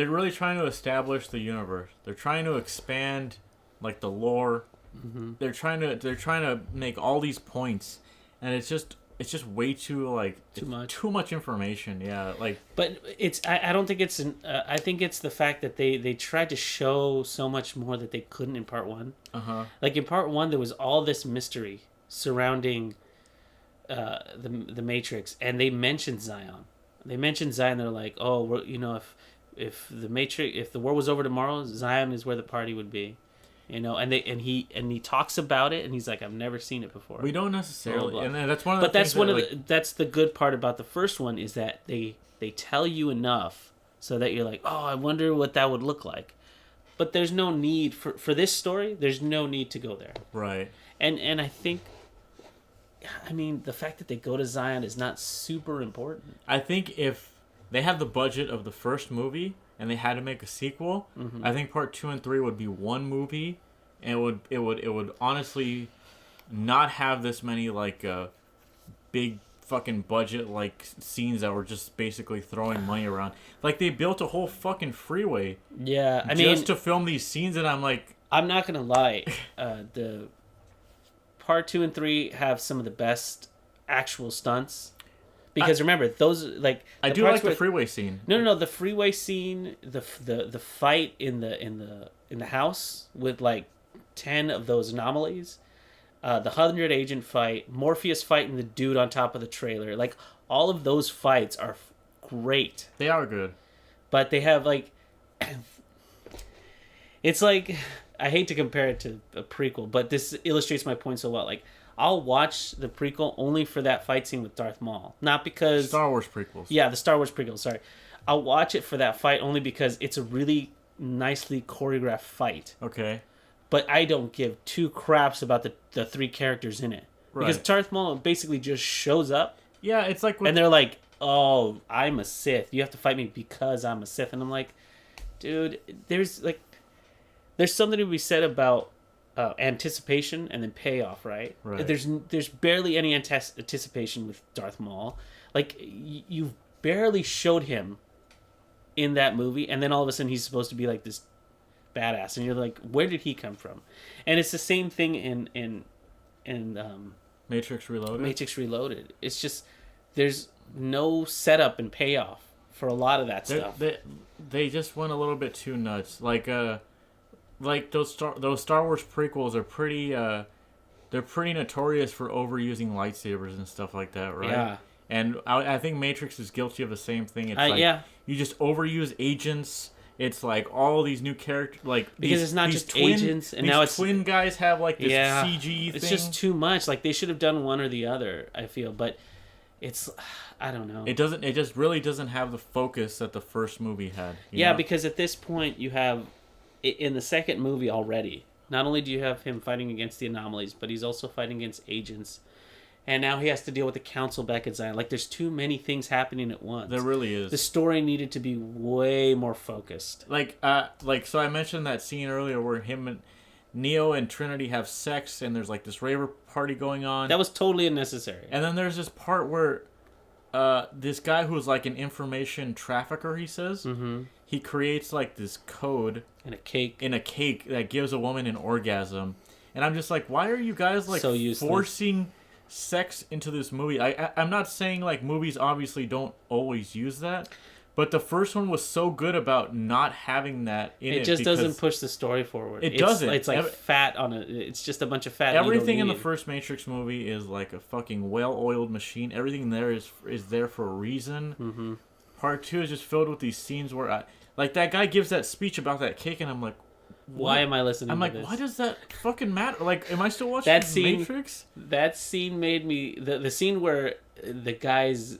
really trying to establish the universe. They're trying to expand like the lore. Mm-hmm. They're trying to make all these points, and it's just way too too much information. Yeah, like. But I don't think it's I think it's the fact that they tried to show so much more that they couldn't in part 1. Like in part 1, there was all this mystery surrounding the Matrix, and they mentioned Zion. They're like, oh, if the war was over tomorrow, Zion is where the party would be. And he talks about it, and he's like, I've never seen it before. We don't necessarily, blah, blah. And that's one of the. But that's the good part about the first one is that they tell you enough so that you're like, oh, I wonder what that would look like. But there's no need for this story. There's no need to go there. Right. And I think, I mean, the fact that they go to Zion is not super important. I think if they have the budget of the first movie and they had to make a sequel, I think part 2 and 3 would be one movie, and it would honestly not have this many like big fucking budget like scenes that were just basically throwing money around. Like, they built a whole fucking freeway, just to film these scenes, and I'm like, I'm not gonna lie, the part 2 and 3 have some of the best actual stunts. Because remember, those like I do like the freeway scene. No, the freeway scene, the fight in the house with like 10 of those anomalies, the 100 agent fight, Morpheus fighting the dude on top of the trailer, like all of those fights are great. They are good, but they have like, it's like, I hate to compare it to a prequel, but this illustrates my point so well. Like, I'll watch the prequel only for that fight scene with Darth Maul. Not because... Star Wars prequels. Yeah, the Star Wars prequels, sorry. I'll watch it for that fight only because it's a really nicely choreographed fight. Okay. But I don't give two craps about the 3 characters in it. Right. Because Darth Maul basically just shows up. Yeah, it's like... And they're like, oh, I'm a Sith. You have to fight me because I'm a Sith. And I'm like, dude, there's something to be said about... anticipation and then payoff, right? There's barely any anticipation with Darth Maul. Like, you've barely showed him in that movie, and then all of a sudden he's supposed to be like this badass, and you're like, where did he come from? And it's the same thing in Matrix Reloaded. Matrix Reloaded. It's just there's no setup and payoff for a lot of that stuff. They just went a little bit too nuts. Like those Star Wars prequels are pretty they're pretty notorious for overusing lightsabers and stuff like that, right? Yeah. And I think Matrix is guilty of the same thing. It's you just overuse agents. It's like all these new characters, like because it's not just agents, and now it's twin guys have like this CG thing. It's just too much. Like, they should have done one or the other, I feel, but it's, I don't know. It doesn't. It just really doesn't have the focus that the first movie had. Yeah, because at this point you have. In the second movie already, not only do you have him fighting against the anomalies, but he's also fighting against agents, and now he has to deal with the council back at Zion. Like, there's too many things happening at once. There really is. The story needed to be way more focused. So I mentioned that scene earlier where him and Neo and Trinity have sex, and there's like this raver party going on. That was totally unnecessary. And then there's this part where this guy who's like an information trafficker, he says, he creates like this code in a cake that gives a woman an orgasm, and I'm just like, why are you guys like forcing sex into this movie? I'm not saying like movies obviously don't always use that, But the first one was so good about not having that in it. It just doesn't push the story forward. It doesn't. It's like fat on it. It's just a bunch of fat. Everything in the first Matrix movie is like a fucking well-oiled machine. Everything there is there for a reason. Mm-hmm. Part 2 is just filled with these scenes where, like, that guy gives that speech about that cake, and I'm like, why am I listening to this? I'm like, why does that fucking matter? Like, am I still watching Matrix? That scene made me... The scene where the guy's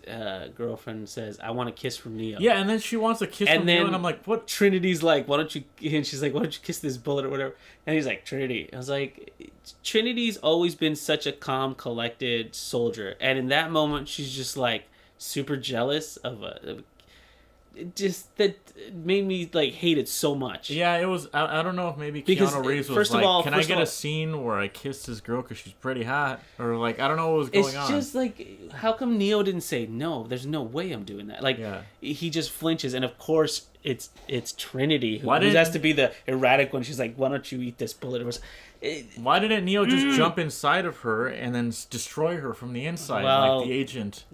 girlfriend says, I want a kiss from Neo. Yeah, and then she wants a kiss from Neo, and I'm like, what? Trinity's like, why don't you... And she's like, why don't you kiss this bullet or whatever? And he's like, Trinity. I was like, Trinity's always been such a calm, collected soldier. And in that moment, she's just like super jealous of that made me like hate it so much. Yeah, it was. I don't know if maybe Keanu Reeves was like, "Can I get a scene where I kiss this girl because she's pretty hot?" Or like, I don't know what was going on. It's just like, how come Neo didn't say no? There's no way I'm doing that. Like, he just flinches, and of course it's Trinity who has to be the erratic one. She's like, "Why don't you eat this bullet?" Why didn't Neo just jump inside of her and then destroy her from the inside, like the agent?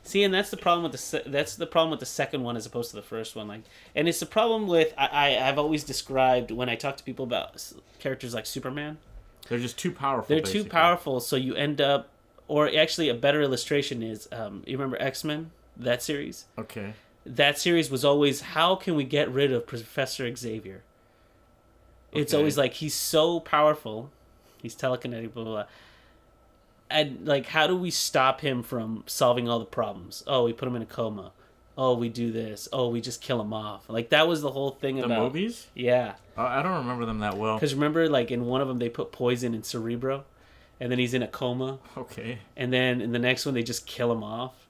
See, and that's the problem with the second one as opposed to the first one. Like, and it's the problem with I've always described when I talk to people about characters like Superman. They're just too powerful. They're too powerful, so you end up, or actually a better illustration is, you remember X-Men, that series? Okay. That series was always, how can we get rid of Professor Xavier? It's always like, he's so powerful, he's telekinetic, blah, blah, blah. And, like, how do we stop him from solving all the problems? Oh, we put him in a coma. Oh, we do this. Oh, we just kill him off. Like, that was the whole thing about... The movies? Yeah. I don't remember them that well. Because remember, like, in one of them, they put poison in Cerebro, and then he's in a coma. Okay. And then in the next one, they just kill him off.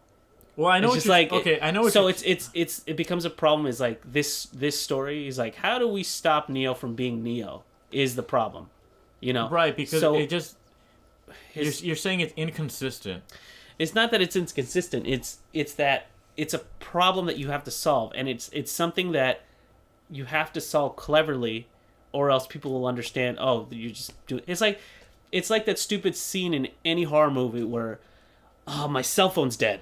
Well, I know it's what just like... I know what so it becomes a problem, is, like, this story is, like, how do we stop Neo from being Neo is the problem, you know? Right, because it just... You're saying it's inconsistent. It's not that it's inconsistent. It's that it's a problem that you have to solve, and it's something that you have to solve cleverly, or else people will understand. Oh, you just do. It's like that stupid scene in any horror movie where, oh, my cell phone's dead.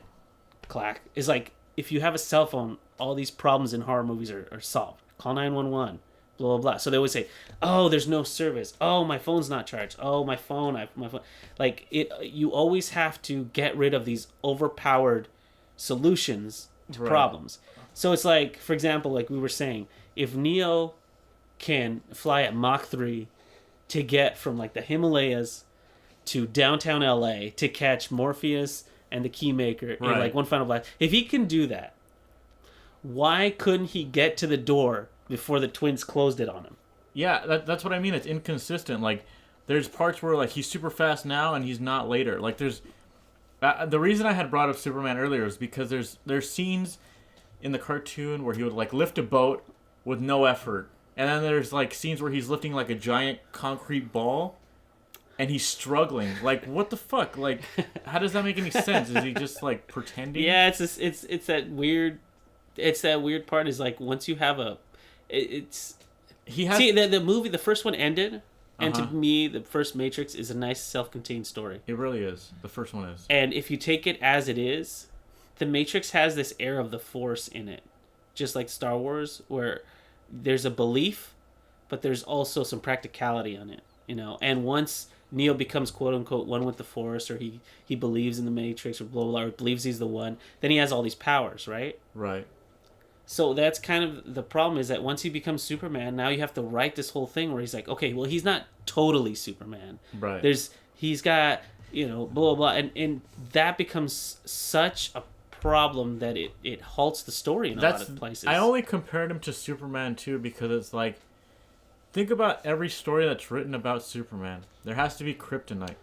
Clack. It's like, if you have a cell phone, all these problems in horror movies are solved. Call 911. Blah, blah, blah. So they always say, oh, there's no service. Oh, my phone's not charged. Oh, my phone. Like, you always have to get rid of these overpowered solutions to problems. So it's like, for example, like we were saying, if Neo can fly at Mach 3 to get from, like, the Himalayas to downtown LA to catch Morpheus and the Keymaker in, like, one final blast, if he can do that, why couldn't he get to the door before the twins closed it on him? Yeah, that's what I mean. It's inconsistent. Like, there's parts where, like, he's super fast now and he's not later. Like, there's... the reason I had brought up Superman earlier is because there's scenes in the cartoon where he would, like, lift a boat with no effort. And then there's, like, scenes where he's lifting, like, a giant concrete ball and he's struggling. Like, what the fuck? Like, how does that make any sense? Is he just, like, pretending? Yeah, it's that weird... It's that weird part is, like, once you have a... the movie, the first one ended, and to me, the first Matrix is a nice self-contained story. It really is. The first one is. And if you take it as it is, the Matrix has this air of the Force in it, just like Star Wars, where there's a belief, but there's also some practicality on it, you know. And once Neo becomes quote unquote one with the Force, or he believes in the Matrix, or blah blah blah, or believes he's the one, then he has all these powers, right? Right. So that's kind of the problem, is that once he becomes Superman, now you have to write this whole thing where he's like, okay, well, he's not totally Superman. Right. He's got, you know, blah, blah, blah. And that becomes such a problem that it halts the story in a lot of places. I only compared him to Superman, too, because it's like, think about every story that's written about Superman. There has to be kryptonite.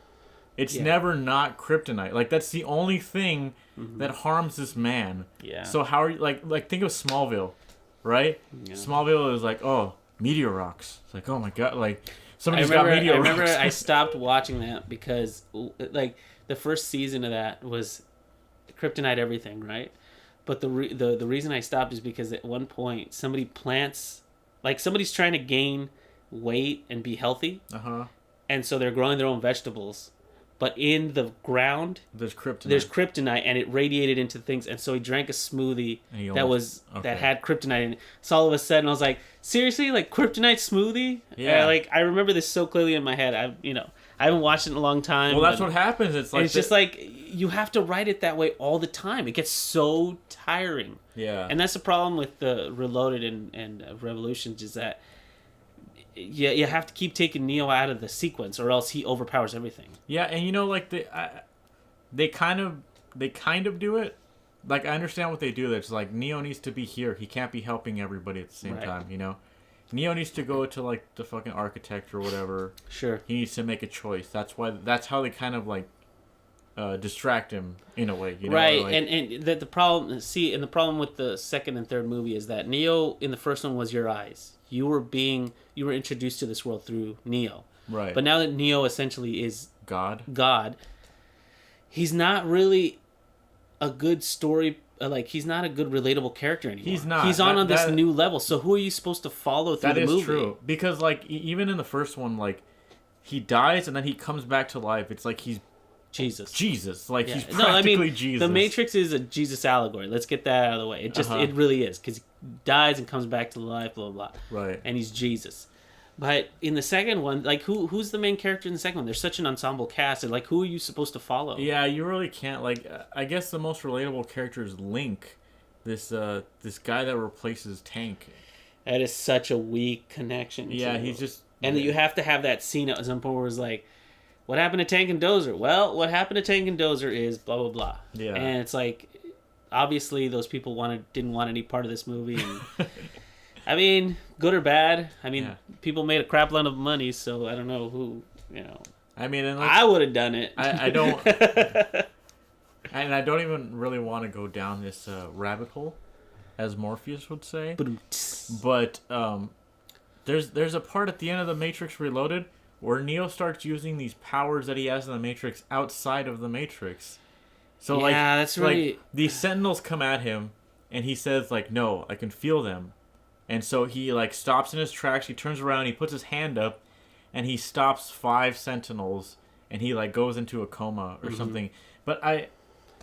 It's never not kryptonite. Like, that's the only thing that harms this man. Yeah. So how are you, like think of Smallville, right? Yeah. Smallville is like, oh, meteor rocks. It's like, oh my god, like somebody's got meteor rocks. I remember I stopped watching that because, like, the first season of that was kryptonite everything, right? But the reason I stopped is because at one point somebody plants, like, somebody's trying to gain weight and be healthy. And so they're growing their own vegetables. but in the ground there's kryptonite, and it radiated into things, and so he drank a smoothie that had kryptonite in it. So all of a sudden I was like, seriously, like kryptonite smoothie? Yeah. Like I remember this so clearly in my head. I haven't watched it in a long time. Well, that's what happens. It's just like you have to write it that way all the time. It gets so tiring. Yeah. And that's the problem with the Reloaded and Revolutions is that you have to keep taking Neo out of the sequence, or else he overpowers everything. Yeah, and like they kind of do it. Like I understand what they do. It's like Neo needs to be here. He can't be helping everybody at the same time. Neo needs to go to like the fucking architect or whatever. Sure. He needs to make a choice. That's how they kind of like distract him in a way. Right. Like, and the problem with the second and third movie is that Neo in the first one was your eyes. You were introduced to this world through Neo. Right. But now that Neo essentially is God, he's not really a good story. He's not a good relatable character anymore. He's not. He's on this new level. So who are you supposed to follow through the movie? That is true. Because like even in the first one, like he dies and then he comes back to life. It's like he's Jesus. Like he's practically Jesus. The Matrix is a Jesus allegory. Let's get that out of the way. It really is, because he dies and comes back to life, blah blah blah. Right. And he's Jesus. But in the second one, like who's the main character in the second one? There's such an ensemble cast, and like who are you supposed to follow? Yeah, you really can't. Like I guess the most relatable character is Link, this guy that replaces Tank. That is such a weak connection. Yeah, he's just. And you have to have that scene at some point where it's like, what happened to Tank and Dozer? Well, what happened to Tank and Dozer is blah blah blah. Yeah. And it's like, obviously those people didn't want any part of this movie, and I mean, good or bad. I mean, people made a crap load of money, so I don't know who. I mean, I would have done it. I don't. And I don't even really want to go down this rabbit hole, as Morpheus would say. But there's a part at the end of the Matrix Reloaded where Neo starts using these powers that he has in the Matrix outside of the Matrix. So that's really... like these Sentinels come at him, and he says like, "No, I can feel them," and so he like stops in his tracks. He turns around, he puts his hand up, and he stops 5 Sentinels, and he like goes into a coma or something. But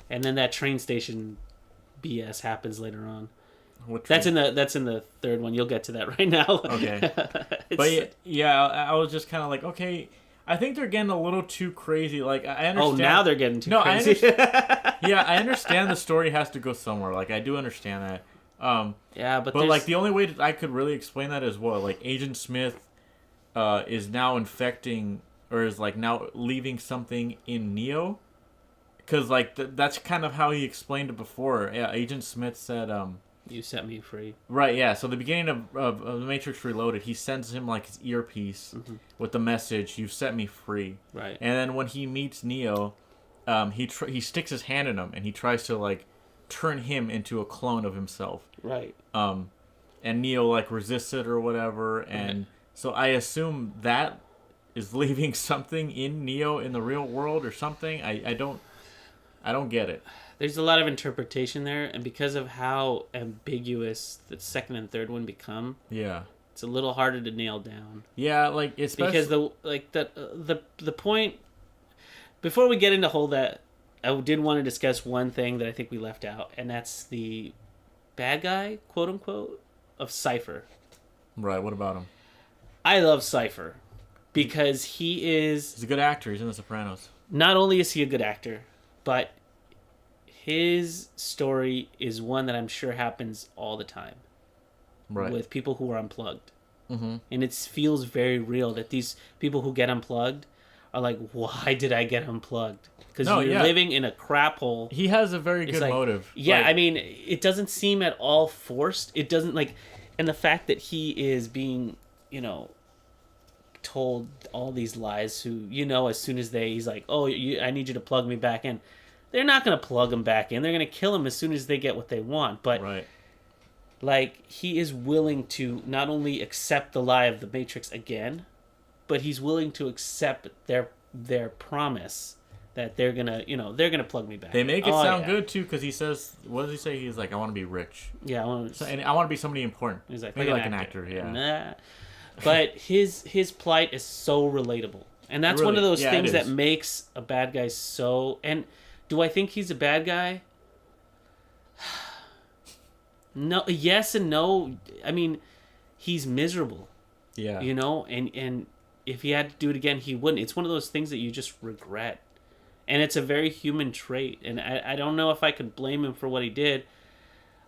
and then that train station BS happens later on. That's in the third one. You'll get to that right now. Okay. But yeah, I was just kind of like, okay, I think they're getting a little too crazy. Like I understand. Oh, now they're getting too crazy. I understand the story has to go somewhere. Like I do understand that. But like the only way I could really explain that is what, like Agent Smith is now infecting, or is like now leaving something in Neo. Because like that's kind of how he explained it before. Yeah, Agent Smith said, "You set me free." Right, yeah. So the beginning of The Matrix Reloaded, he sends him like his earpiece with the message, "You've set me free." Right. And then when he meets Neo, he sticks his hand in him and he tries to like turn him into a clone of himself. Right. And Neo like resists it or whatever, and so I assume that is leaving something in Neo in the real world or something. I don't get it. There's a lot of interpretation there, and because of how ambiguous the second and third one become, it's a little harder to nail down. Yeah, like especially because the point. Before we get into whole that, I did want to discuss one thing that I think we left out, and that's the bad guy, quote unquote, of Cypher. Right. What about him? I love Cypher because he's a good actor. He's in The Sopranos. Not only is he a good actor, but his story is one that I'm sure happens all the time. Right. With people who are unplugged. Mm-hmm. And it feels very real that these people who get unplugged are like, why did I get unplugged? Because you're living in a crap hole. He has a very good motive. Yeah, I mean, it doesn't seem at all forced. It doesn't and the fact that he is being, told all these lies as soon as he's like, oh, I need you to plug me back in. They're not going to plug him back in. They're going to kill him as soon as they get what they want. But, he is willing to not only accept the lie of the Matrix again, but he's willing to accept their promise that they're going to plug me back. They make it sound good, too, because he says, what does he say? He's like, I want to be rich. Yeah, I want to be somebody important. He's like, maybe like an actor, yeah. Nah. But his plight is so relatable. And that's one of those things that makes a bad guy so... And do I think he's a bad guy? No, yes and no. I mean, he's miserable. Yeah. You know, and if he had to do it again, he wouldn't. It's one of those things that you just regret. And it's a very human trait. And I don't know if I could blame him for what he did.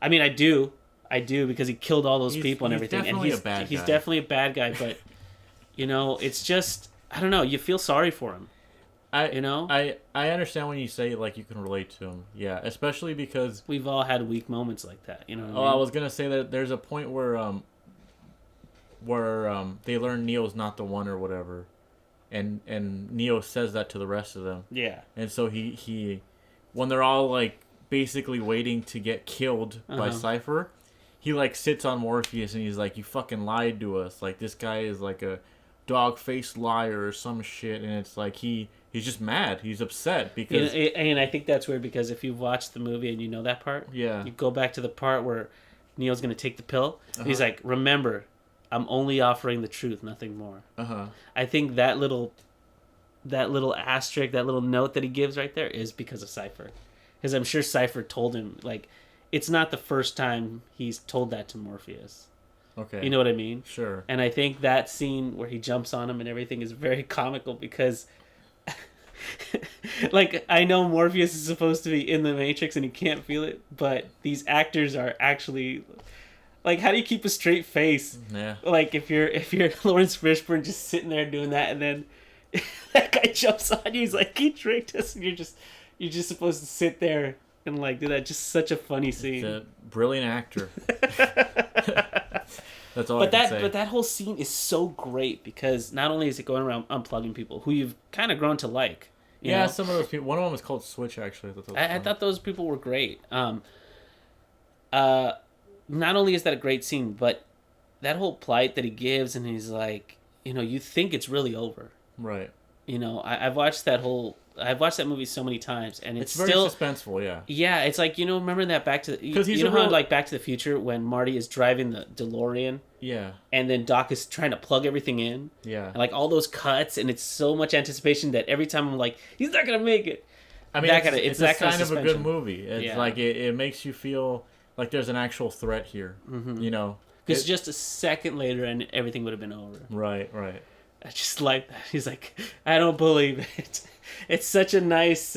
I mean, I do, because he killed all those people and everything. Definitely And he's definitely a bad guy, but, you know, it's just... I don't know. You feel sorry for him. I understand when you say like you can relate to him. Yeah, especially because we've all had weak moments like that. You know. What I mean? I was gonna say that there's a point where they learn Neo's not the one or whatever, and Neo says that to the rest of them. Yeah. And so he when they're all like basically waiting to get killed by Cypher, he like sits on Morpheus and he's like, "You fucking lied to us. Like this guy is like a dog-faced liar or some shit," and it's like he's just mad. He's upset because... And I think that's weird because if you've watched the movie and you know that part, you go back to the part where Neo's going to take the pill. He's like, "Remember, I'm only offering the truth, nothing more." I think that little asterisk, that little note that he gives right there is because of Cypher. Because I'm sure Cypher told him, like, it's not the first time he's told that to Morpheus. Okay. You know what I mean? Sure. And I think that scene where he jumps on him and everything is very comical because, like, I know Morpheus is supposed to be in the Matrix and he can't feel it, but these actors are actually, like, how do you keep a straight face? Yeah. Like, if you're Lawrence Fishburne just sitting there doing that and then that guy jumps on you, he's like, "He tricked us," and you're just supposed to sit there and, like, do that. Just such a funny scene. It's a brilliant actor. That's all I can say. But that whole scene is so great because not only is it going around unplugging people who you've kind of grown to like. You know? Some of those people. One of them was called Switch, actually. I thought those people were great. Not only is that a great scene, but that whole plight that he gives, and he's like, you know, you think it's really over. Right. You know, I've watched that movie so many times, and it's very still suspenseful. Yeah. Yeah, it's like, you know, remember that Back to the... You know how like Back to the Future when Marty is driving the DeLorean. Yeah. And then Doc is trying to plug everything in. Yeah. And like all those cuts, and it's so much anticipation that every time I'm like, he's not gonna make it. I mean, it's that kind of a good movie. It's like it makes you feel like there's an actual threat here. Mm-hmm. You know, because just a second later and everything would have been over. Right. Right. I just like that. He's like, "I don't believe it." It's such a nice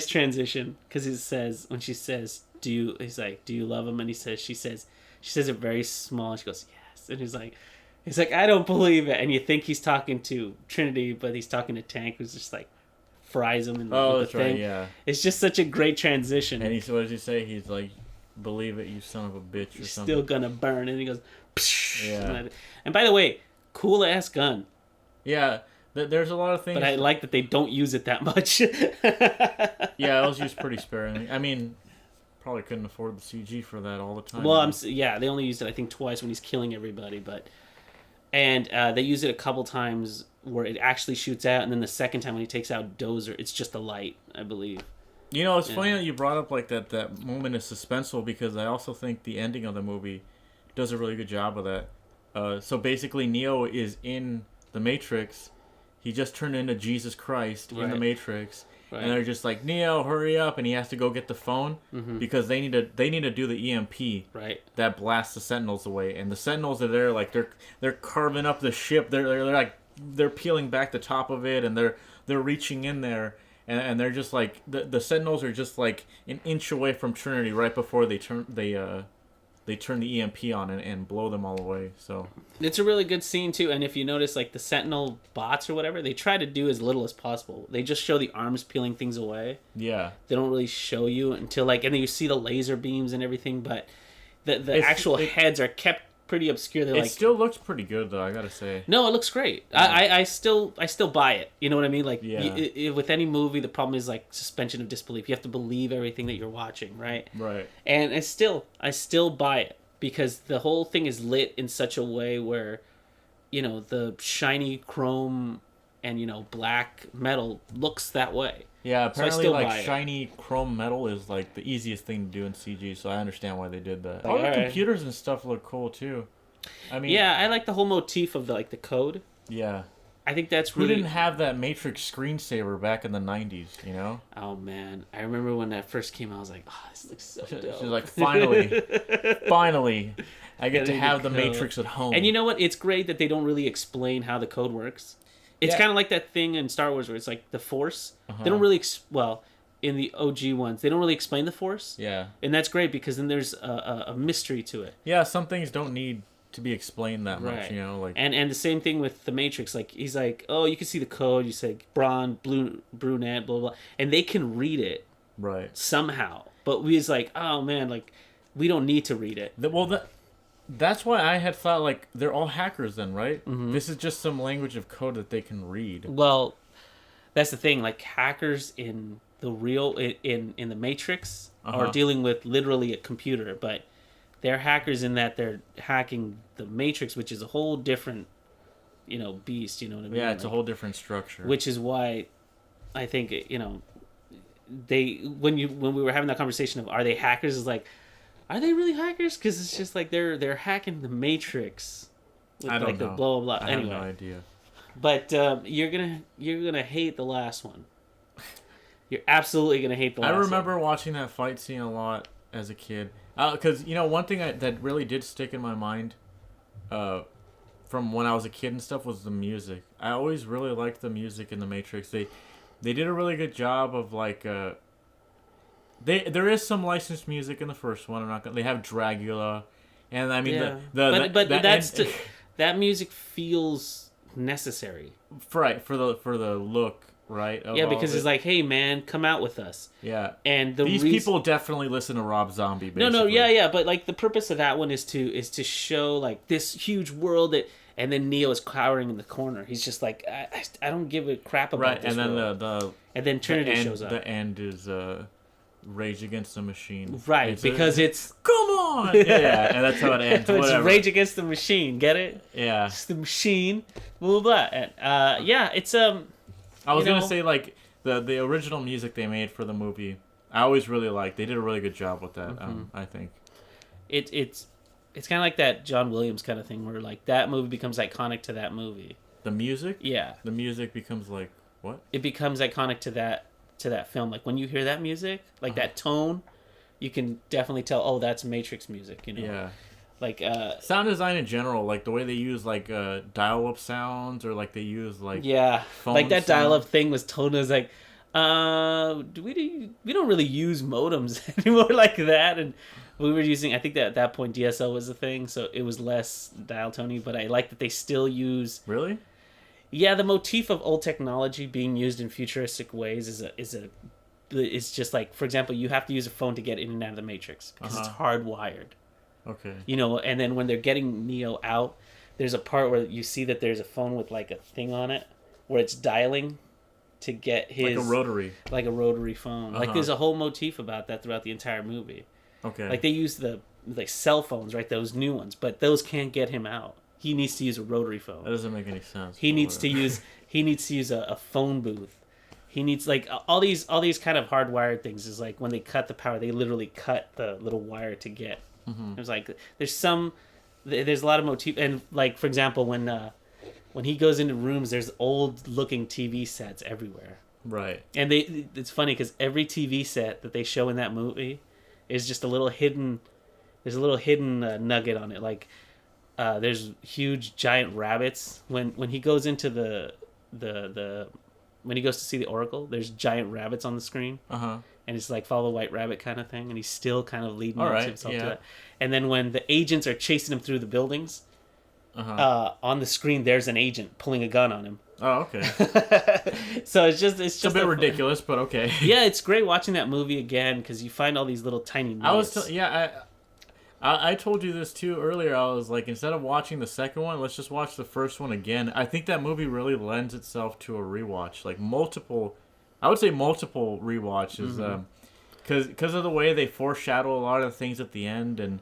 transition because he says, when she says, he's like, "Do you love him?" And she says it very small, and she goes, "Yes." And he's like, "I don't believe it." And you think he's talking to Trinity, but he's talking to Tank, who's just like fries him in the thing. Right, yeah. It's just such a great transition. And what does he say? He's like, "Believe it, you son of a bitch," or something. Still gonna burn. And he goes, psh. Yeah. And by the way, cool ass gun. Yeah. There's a lot of things, but I like that they don't use it that much. Yeah, it was used pretty sparingly. I mean, probably couldn't afford the CG for that all the time. Well, they only used it I think twice when he's killing everybody, and they use it a couple times where it actually shoots out, and then the second time when he takes out Dozer, it's just a light, I believe. You know, it's funny that you brought up like that moment is suspenseful because I also think the ending of the movie does a really good job of that. So basically, Neo is in the Matrix. He just turned into Jesus Christ in the Matrix, and they're just like, "Neo, hurry up!" And he has to go get the phone because they need to do the EMP that blasts the Sentinels away. And the Sentinels are there, like they're carving up the ship. They're peeling back the top of it, and they're reaching in there, and they're just like the Sentinels are just like an inch away from Trinity right before they turn the EMP on and blow them all away. So it's a really good scene too. And if you notice, like the Sentinel bots or whatever, they try to do as little as possible. They just show the arms peeling things away. Yeah. They don't really show you until and then you see the laser beams and everything. But the actual heads are kept pretty obscure. It still looks pretty good though, I gotta say. No, it looks great. Yeah. I still buy it. You know what I mean? Like with any movie, the problem is like suspension of disbelief. You have to believe everything that you're watching, right? Right. And I still buy it because the whole thing is lit in such a way where, you know, the shiny chrome and, you know, black metal looks that way. Yeah, apparently like shiny chrome metal is like the easiest thing to do in CG, so I understand why they did that. All the computers and stuff look cool too. I mean, yeah, I like the whole motif of the code. Yeah. I think that's Who really... didn't have that Matrix screensaver back in the 90s, you know? Oh, man. I remember when that first came out, I was like, oh, this looks so dope. She's like, finally, I get to have the Matrix at home. And you know what? It's great that they don't really explain how the code works. It's kind of like that thing in Star Wars where it's like the Force. They don't really... in the OG ones, they don't really explain the Force. Yeah. And that's great because then there's a mystery to it. Yeah, some things don't need to be explained that much, you know, like... And the same thing with the Matrix. Like, he's like, oh, you can see the code. You say blonde, brunette, blah, blah, blah. And they can read it. Right. Somehow. But we was like, oh, man, like, we don't need to read it. That's why I had thought, like, they're all hackers then, right? Mm-hmm. This is just some language of code that they can read. Well, that's the thing. Like, hackers in the real... In the Matrix are dealing with literally a computer, but... They're hackers in that they're hacking the Matrix, which is a whole different, beast. You know what I mean? Yeah, it's a whole different structure. Which is why, I think they when we were having that conversation of are they hackers, is like, are they really hackers? Because it's just like they're hacking the Matrix. With I don't know. The blah blah blah. I have no idea. But you're gonna hate the last one. You're absolutely gonna hate the last one. I remember watching that fight scene a lot as a kid. Because, one thing that really did stick in my mind from when I was a kid and stuff was the music. I always really liked the music in The Matrix. They did a really good job of, like... there is some licensed music in the first one. They have Dracula. And, I mean, that music feels necessary. Right, for the look. Right. Because it's like, hey man, come out with us. Yeah. And these people definitely listen to Rob Zombie. Basically. No, but like the purpose of that one is to show like this huge world and then Neo is cowering in the corner. He's just like, I don't give a crap about this world. And then Trinity shows up. The end is Rage Against the Machine. Right, because it's come on. Yeah, and that's how it ends. It's Rage Against the Machine. Get it? Yeah. It's the machine. Blah blah. And, it's I was gonna say like the original music they made for the movie. I always really liked. They did a really good job with that. I think it's kind of like that John Williams kind of thing where like that movie becomes iconic to that movie. The music, yeah, the music becomes like what? It becomes iconic to that film. Like when you hear that music, like that tone, you can definitely tell. Oh, that's Matrix music. Yeah. Like sound design in general, like the way they use like dial-up sounds, or like they use like phone like that sound. Dial-up thing was told as like, we don't really use modems anymore like that, and we were using, I think that at that point DSL was a thing, so it was less dial tony. But I like that they still use the motif of old technology being used in futuristic ways is just like, for example, you have to use a phone to get in and out of the Matrix because it's hardwired. Okay. And then when they're getting Neo out, there's a part where you see that there's a phone with like a thing on it where it's dialing to get his... Like a rotary phone. Like there's a whole motif about that throughout the entire movie. Okay. Like they use the cell phones, right? Those new ones, but those can't get him out. He needs to use a rotary phone. That doesn't make any sense. He needs to use a phone booth. He needs like all these kind of hardwired things. Is like when they cut the power, they literally cut the little wire to get. Mm-hmm. It was like there's a lot of motif, and like for example when he goes into rooms, there's old looking TV sets everywhere. Right. And it's funny because every TV set that they show in that movie is just a little hidden. There's a little hidden nugget on it. Like there's huge giant rabbits when he goes into the when he goes to see the Oracle. There's giant rabbits on the screen. And it's like follow the white rabbit kind of thing, and he's still kind of leading himself to that. And then when the agents are chasing him through the buildings, on the screen there's an agent pulling a gun on him. Oh, okay. So it's just a bit ridiculous, but okay. Yeah, it's great watching that movie again because you find all these little tiny nuggets. I told you this too earlier. I was like, instead of watching the second one, let's just watch the first one again. I think that movie really lends itself to a rewatch, like multiple rewatches, because of the way they foreshadow a lot of the things at the end, and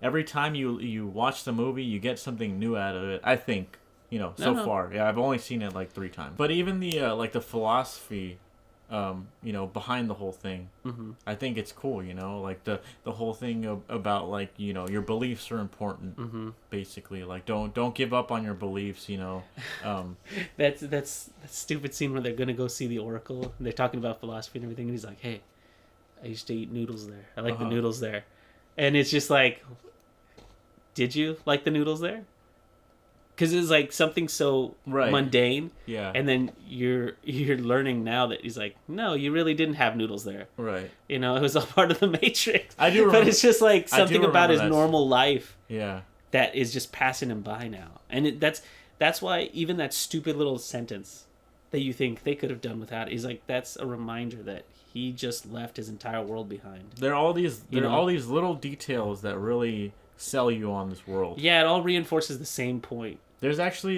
every time you watch the movie, you get something new out of it. I think far. Yeah, I've only seen it like 3 times, but even the like the philosophy behind the whole thing. Mm-hmm. I think it's cool, like the whole thing about like, your beliefs are important. Mm-hmm. Basically, like don't give up on your beliefs. That's that stupid scene where they're gonna go see the Oracle. And they're talking about philosophy and everything, and he's like, "Hey, I used to eat noodles there. I like the noodles there," and it's just like, did you like the noodles there? Because it's like something so mundane, and then you're learning now that he's like, no, you really didn't have noodles there, right? It was all part of the Matrix. I do remember, but it's just like something about his normal life, that is just passing him by now, and that's why even that stupid little sentence that you think they could have done without, is like that's a reminder that he just left his entire world behind. There are all these little details that really sell you on this world. Yeah, it all reinforces the same point. There's actually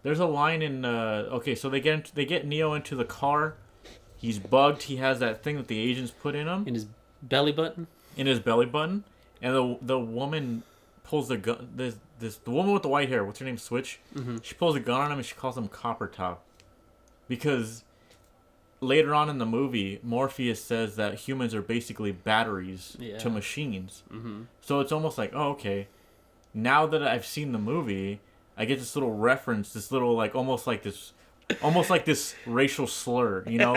there's a line in so they get Neo into the car. He's bugged. He has that thing that the agents put in him in his belly button. And the woman pulls the gun. The woman with the white hair. What's her name? Switch. Mm-hmm. She pulls a gun on him and she calls him Copper Top, because later on in the movie, Morpheus says that humans are basically batteries to machines. Mm-hmm. So it's almost like, oh, okay. Now that I've seen the movie, I get this little reference, this little like almost like this racial slur, like, you know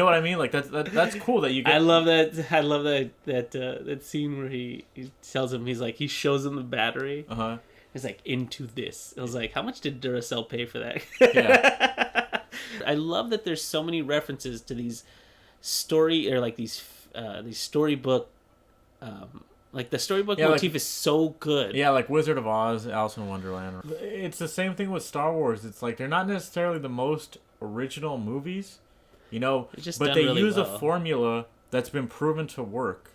what I mean? Like that's cool that you get. I love that scene where he tells him, he's like, he shows him the battery. It's like, into this. I was like, how much did Duracell pay for that? Yeah. I love that there's so many references to these these storybook. Like the storybook motif is so good. Yeah, like Wizard of Oz, Alice in Wonderland. It's the same thing with Star Wars. It's like they're not necessarily the most original movies, but they really use a formula that's been proven to work.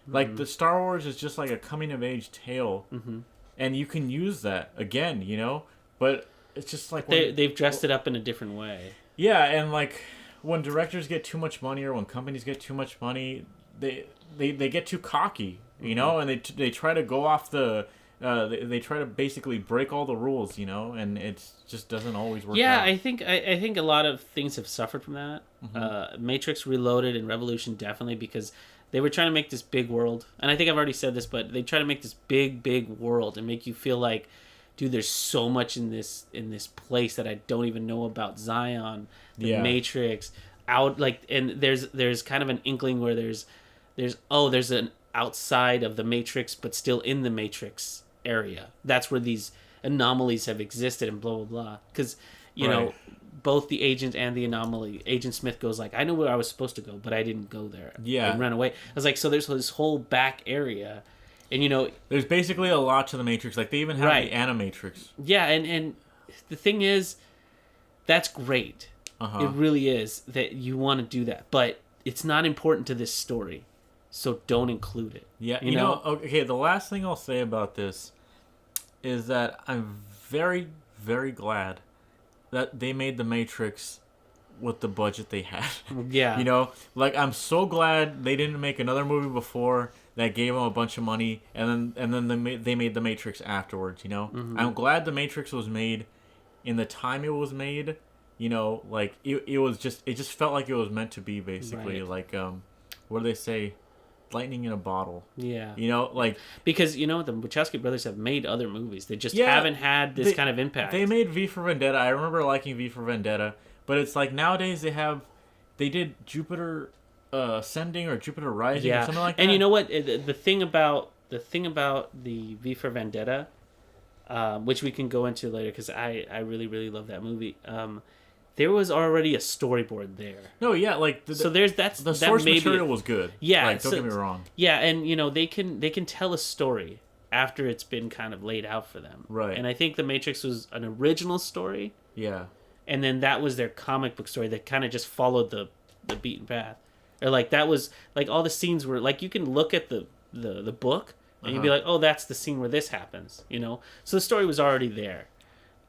Like the Star Wars is just like a coming of age tale, and you can use that again. But it's just like they've dressed it up in a different way. Yeah, and like when directors get too much money or when companies get too much money, they get too cocky, and they try to go off the they try to basically break all the rules, and it just doesn't always work out. I think a lot of things have suffered from that. Matrix Reloaded and Revolution definitely, because they were trying to make this big world, and I think I've already said this, but they try to make this big world and make you feel like, dude, there's so much in this place that I don't even know about. Zion, the Matrix, and there's kind of an inkling where there's an outside of the Matrix, but still in the Matrix area. That's where these anomalies have existed, and blah blah blah. Because both the agent and the anomaly, Agent Smith goes like, I know where I was supposed to go, but I didn't go there. Yeah, and ran away. I was like, so there's this whole back area. And there's basically a lot to the Matrix. Like they even have the Animatrix. Yeah, and the thing is, that's great. It really is that you want to do that, but it's not important to this story, so don't include it. Yeah, you know. Okay, the last thing I'll say about this is that I'm very, very glad that they made the Matrix with the budget they had. Yeah. Like I'm so glad they didn't make another movie before that gave them a bunch of money, and then they made the Matrix afterwards. I'm glad the Matrix was made in the time it was made. Like it just felt like it was meant to be, basically. Right. Like what do they say? Lightning in a bottle. Yeah. Like because the Wachowski brothers have made other movies. They just haven't had this kind of impact. They made V for Vendetta. I remember liking V for Vendetta, but it's like nowadays they did Jupiter Ascending or Jupiter Rising or something like that. And you know what? The thing about the V for Vendetta, which we can go into later, because I really, really love that movie. There was already a storyboard there. No, yeah, like so there's the source material was good. Yeah, like, don't get me wrong. Yeah, and they can tell a story after it's been kind of laid out for them. Right. And I think The Matrix was an original story. Yeah. And then that was their comic book story that kind of just followed the beaten path. Or like that was like all the scenes were like, you can look at the book and you'd be like, oh, that's the scene where this happens, So the story was already there.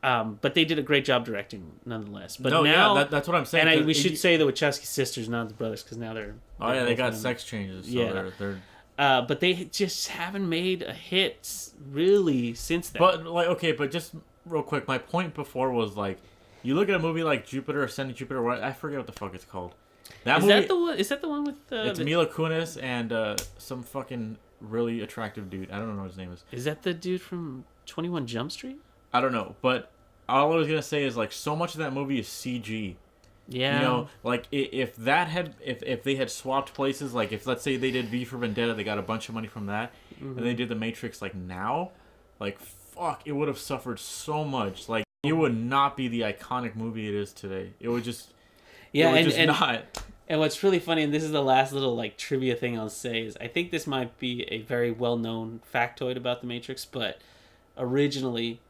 But they did a great job directing, nonetheless. But now, that's what I'm saying. And we should say the Wachowski sisters, not the brothers, because now they're they got sex changes. So they're but they just haven't made a hit really since then. But but just real quick, my point before was like, You look at a movie like Jupiter, Ascending Jupiter. What I forget what the fuck it's called. Is that the one with? It's Mila Kunis and some fucking really attractive dude. I don't know what his name is. Is that the dude from 21 Jump Street? I don't know, but all I was gonna say is like so much of that movie is CG. Yeah. You know, like if they had swapped places, like if let's say they did V for Vendetta, they got a bunch of money from that, and they did The Matrix like now, like fuck, it would have suffered so much. Like it would not be the iconic movie it is today. It would just not. And what's really funny, and this is the last little like trivia thing I'll say, is I think this might be a very well-known factoid about The Matrix, but originally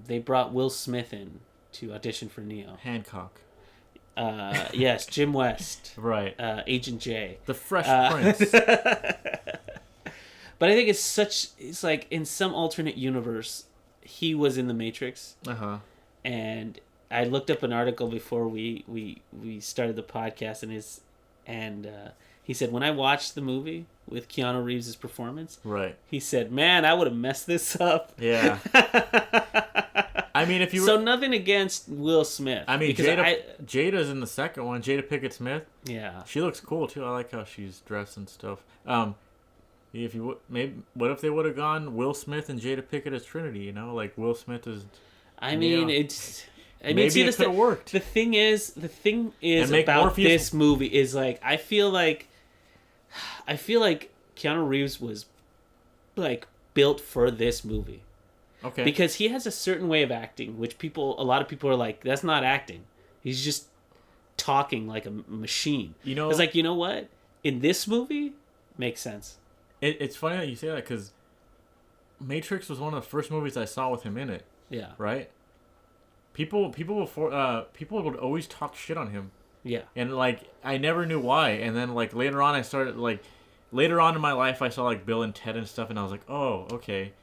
they brought Will Smith in to audition for Neo. Hancock. Yes, Jim West. Right. Agent J. The Fresh Prince. But I think it's like in some alternate universe, he was in The Matrix. Uh-huh. And I looked up an article before we started the podcast, and he said, when I watched the movie with Keanu Reeves' performance, right, he said, man, I would have messed this up. Yeah. I mean, if you were... So nothing against Will Smith. I mean, Jada's in the second one. Jada Pinkett Smith. Yeah. She looks cool too. I like how she's dressed and stuff. If you what if they would have gone Will Smith and Jada Pinkett as Trinity? You know, like Will Smith is. I mean, it's. Maybe it could have worked. The thing is about this movie is like I feel like Keanu Reeves was like built for this movie. Okay. Because he has a certain way of acting, which a lot of people are like, that's not acting. He's just talking like a machine. You know, it's like, you know what? In this movie, makes sense. It's funny that you say that because Matrix was one of the first movies I saw with him in it. Yeah. Right. People would always talk shit on him. Yeah. And like I never knew why, and then like later on in my life I saw like Bill and Ted and stuff, and I was like, oh, okay.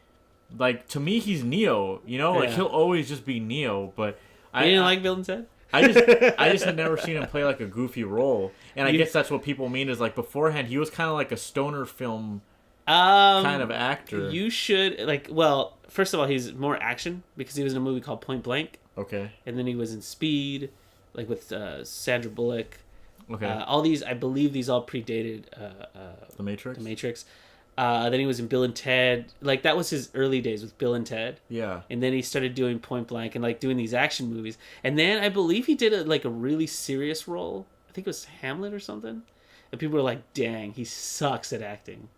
Like to me, he's Neo. You know, like he'll always just be Neo. But you didn't like Bill and Ted? I just had never seen him play like a goofy role, and I guess that's what people mean is like beforehand he was kind of like a stoner film kind of actor. You should first of all, he's more action because he was in a movie called Point Blank. Okay. And then he was in Speed, like with Sandra Bullock. Okay. All these, I believe, these all predated The Matrix. The Matrix. Then he was in Bill and Ted. Like that was his early days with Bill and Ted. Yeah. And then he started doing Point Blank and like doing these action movies. And then I believe he did a really serious role. I think it was Hamlet or something. And people were like, "Dang, he sucks at acting."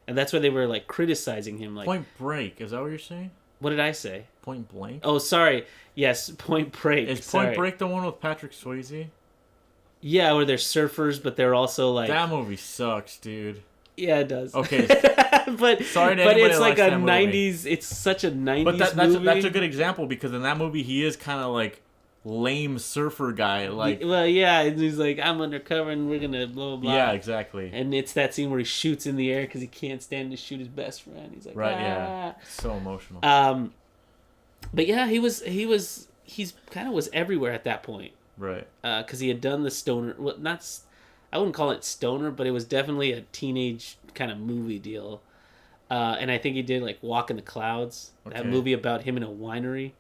And that's why they were like criticizing him. Like Point Break. Is that what you're saying? What did I say? Point Blank. Oh, sorry. Yes, Point Break. Is Point Break the one with Patrick Swayze? Yeah, where they're surfers, but they're also like that movie sucks, dude. Yeah, it does. Okay, but it's like a '90s. It's such a '90s but that's movie. That's a good example because in that movie he is kind of like lame surfer guy. Like, well, yeah, and he's like, I'm undercover and we're gonna blah blah blah. Yeah, exactly. And it's that scene where he shoots in the air because he can't stand to shoot his best friend. He's like, right, yeah, so emotional. But yeah, he's kind of was everywhere at that point. Right. Because he had done the stoner. Well, I wouldn't call it stoner, but it was definitely a teenage kind of movie deal. And I think he did like Walk in the Clouds, that movie about him in a winery.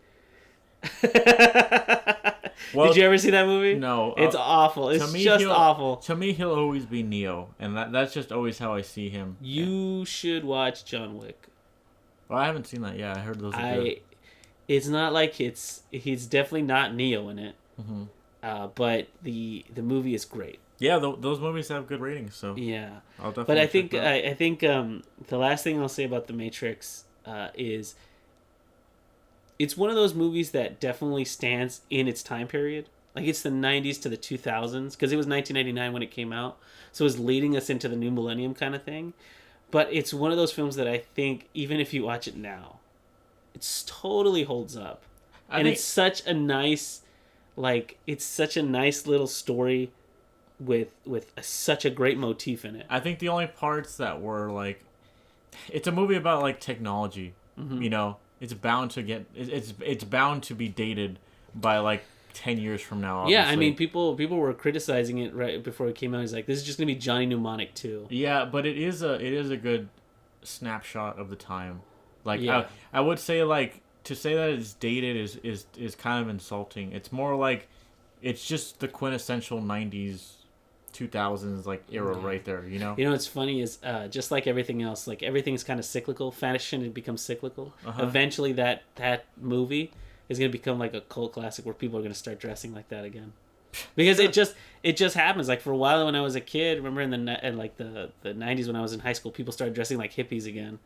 Well, did you ever see that movie? No. It's awful. It's just awful. To me, he'll always be Neo, and that's just always how I see him. You should watch John Wick. Well, I haven't seen that yet. I heard those are good. It's not like he's definitely not Neo in it. Mm-hmm. But the movie is great. Yeah, those movies have good ratings. So yeah, I'll definitely. But I think the last thing I'll say about The Matrix is it's one of those movies that definitely stands in its time period. Like it's the 90s to the 2000s because it was 1999 when it came out, so it was leading us into the new millennium kind of thing. But it's one of those films that I think even if you watch it now, it totally holds up, it's such a nice. Like it's such a nice little story with such a great motif in it. I think the only parts that were like, it's a movie about like technology. Mm-hmm. You know, it's bound to it's bound to be dated by like 10 years from now. Obviously. Yeah, I mean, people were criticizing it right before it came out. He's like, this is just gonna be Johnny Mnemonic 2. Yeah, but it is a good snapshot of the time. Like I would say like to say that it's dated is kind of insulting. It's more like it's just the quintessential 90s 2000s like era right there, you know. You know what's funny is just like everything else, like everything's kind of cyclical. Fashion becomes cyclical. Eventually that movie is going to become like a cult classic where people are going to start dressing like that again. Because it just happens. Like for a while when I was a kid, remember in the 90s when I was in high school, people started dressing like hippies again.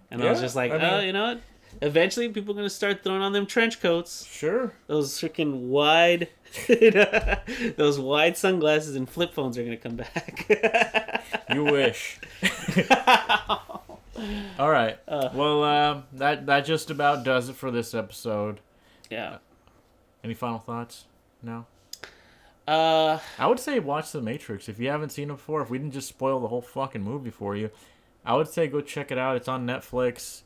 And I was just like, you know what? Eventually, people are going to start throwing on them trench coats. Sure. Those freaking wide, those wide sunglasses and flip phones are going to come back. You wish. All right. Well, that just about does it for this episode. Yeah. Any final thoughts? No? I would say watch The Matrix. If you haven't seen it before, if we didn't just spoil the whole fucking movie for you, I would say go check it out. It's on Netflix.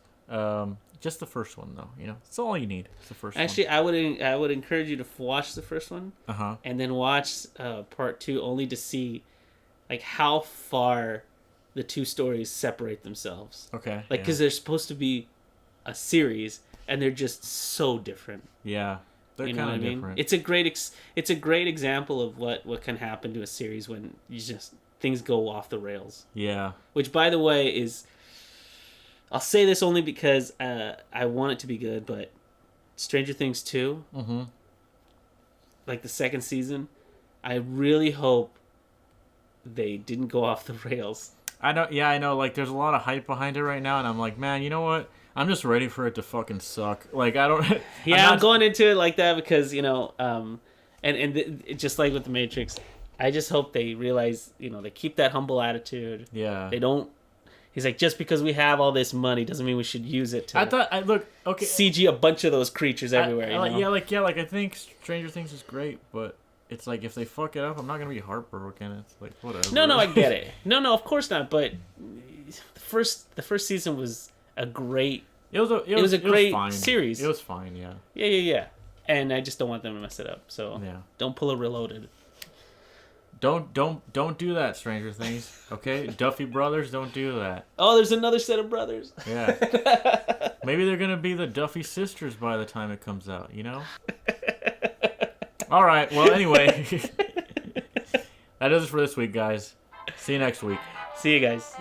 Just the first one, though. You know, it's all you need. It's the first Actually, one. I would encourage you to watch the first one. And then watch part 2 only to see like how far the two stories separate themselves. Okay. Like, because they're supposed to be a series, and they're just so different. Yeah. They're kind of different. It's a great example of what can happen to a series when you just things go off the rails. Yeah. Which, by the way, is, I'll say this only because I want it to be good, but Stranger Things 2, like the second season, I really hope they didn't go off the rails. I know. Like, there's a lot of hype behind it right now, and I'm like, man, you know what? I'm just ready for it to fucking suck. Like, I don't... I'm going into it like that because, you know, just like with The Matrix, I just hope they realize, you know, they keep that humble attitude. Yeah. They don't... He's like, just because we have all this money doesn't mean we should use it to... CG a bunch of those creatures everywhere, you know? I think Stranger Things is great, but it's like, if they fuck it up, I'm not going to be heartbroken. It's like, whatever. No, I get it. No, of course not, but the first season was a great... It was a great series. It was fine, yeah. Yeah. And I just don't want them to mess it up. So don't pull a Reloaded. Don't do that, Stranger Things. Okay, Duffy brothers, don't do that. Oh, there's another set of brothers. Yeah. Maybe they're gonna be the Duffy sisters by the time it comes out. You know. All right. Well, anyway, that does it for this week, guys. See you next week. See you guys.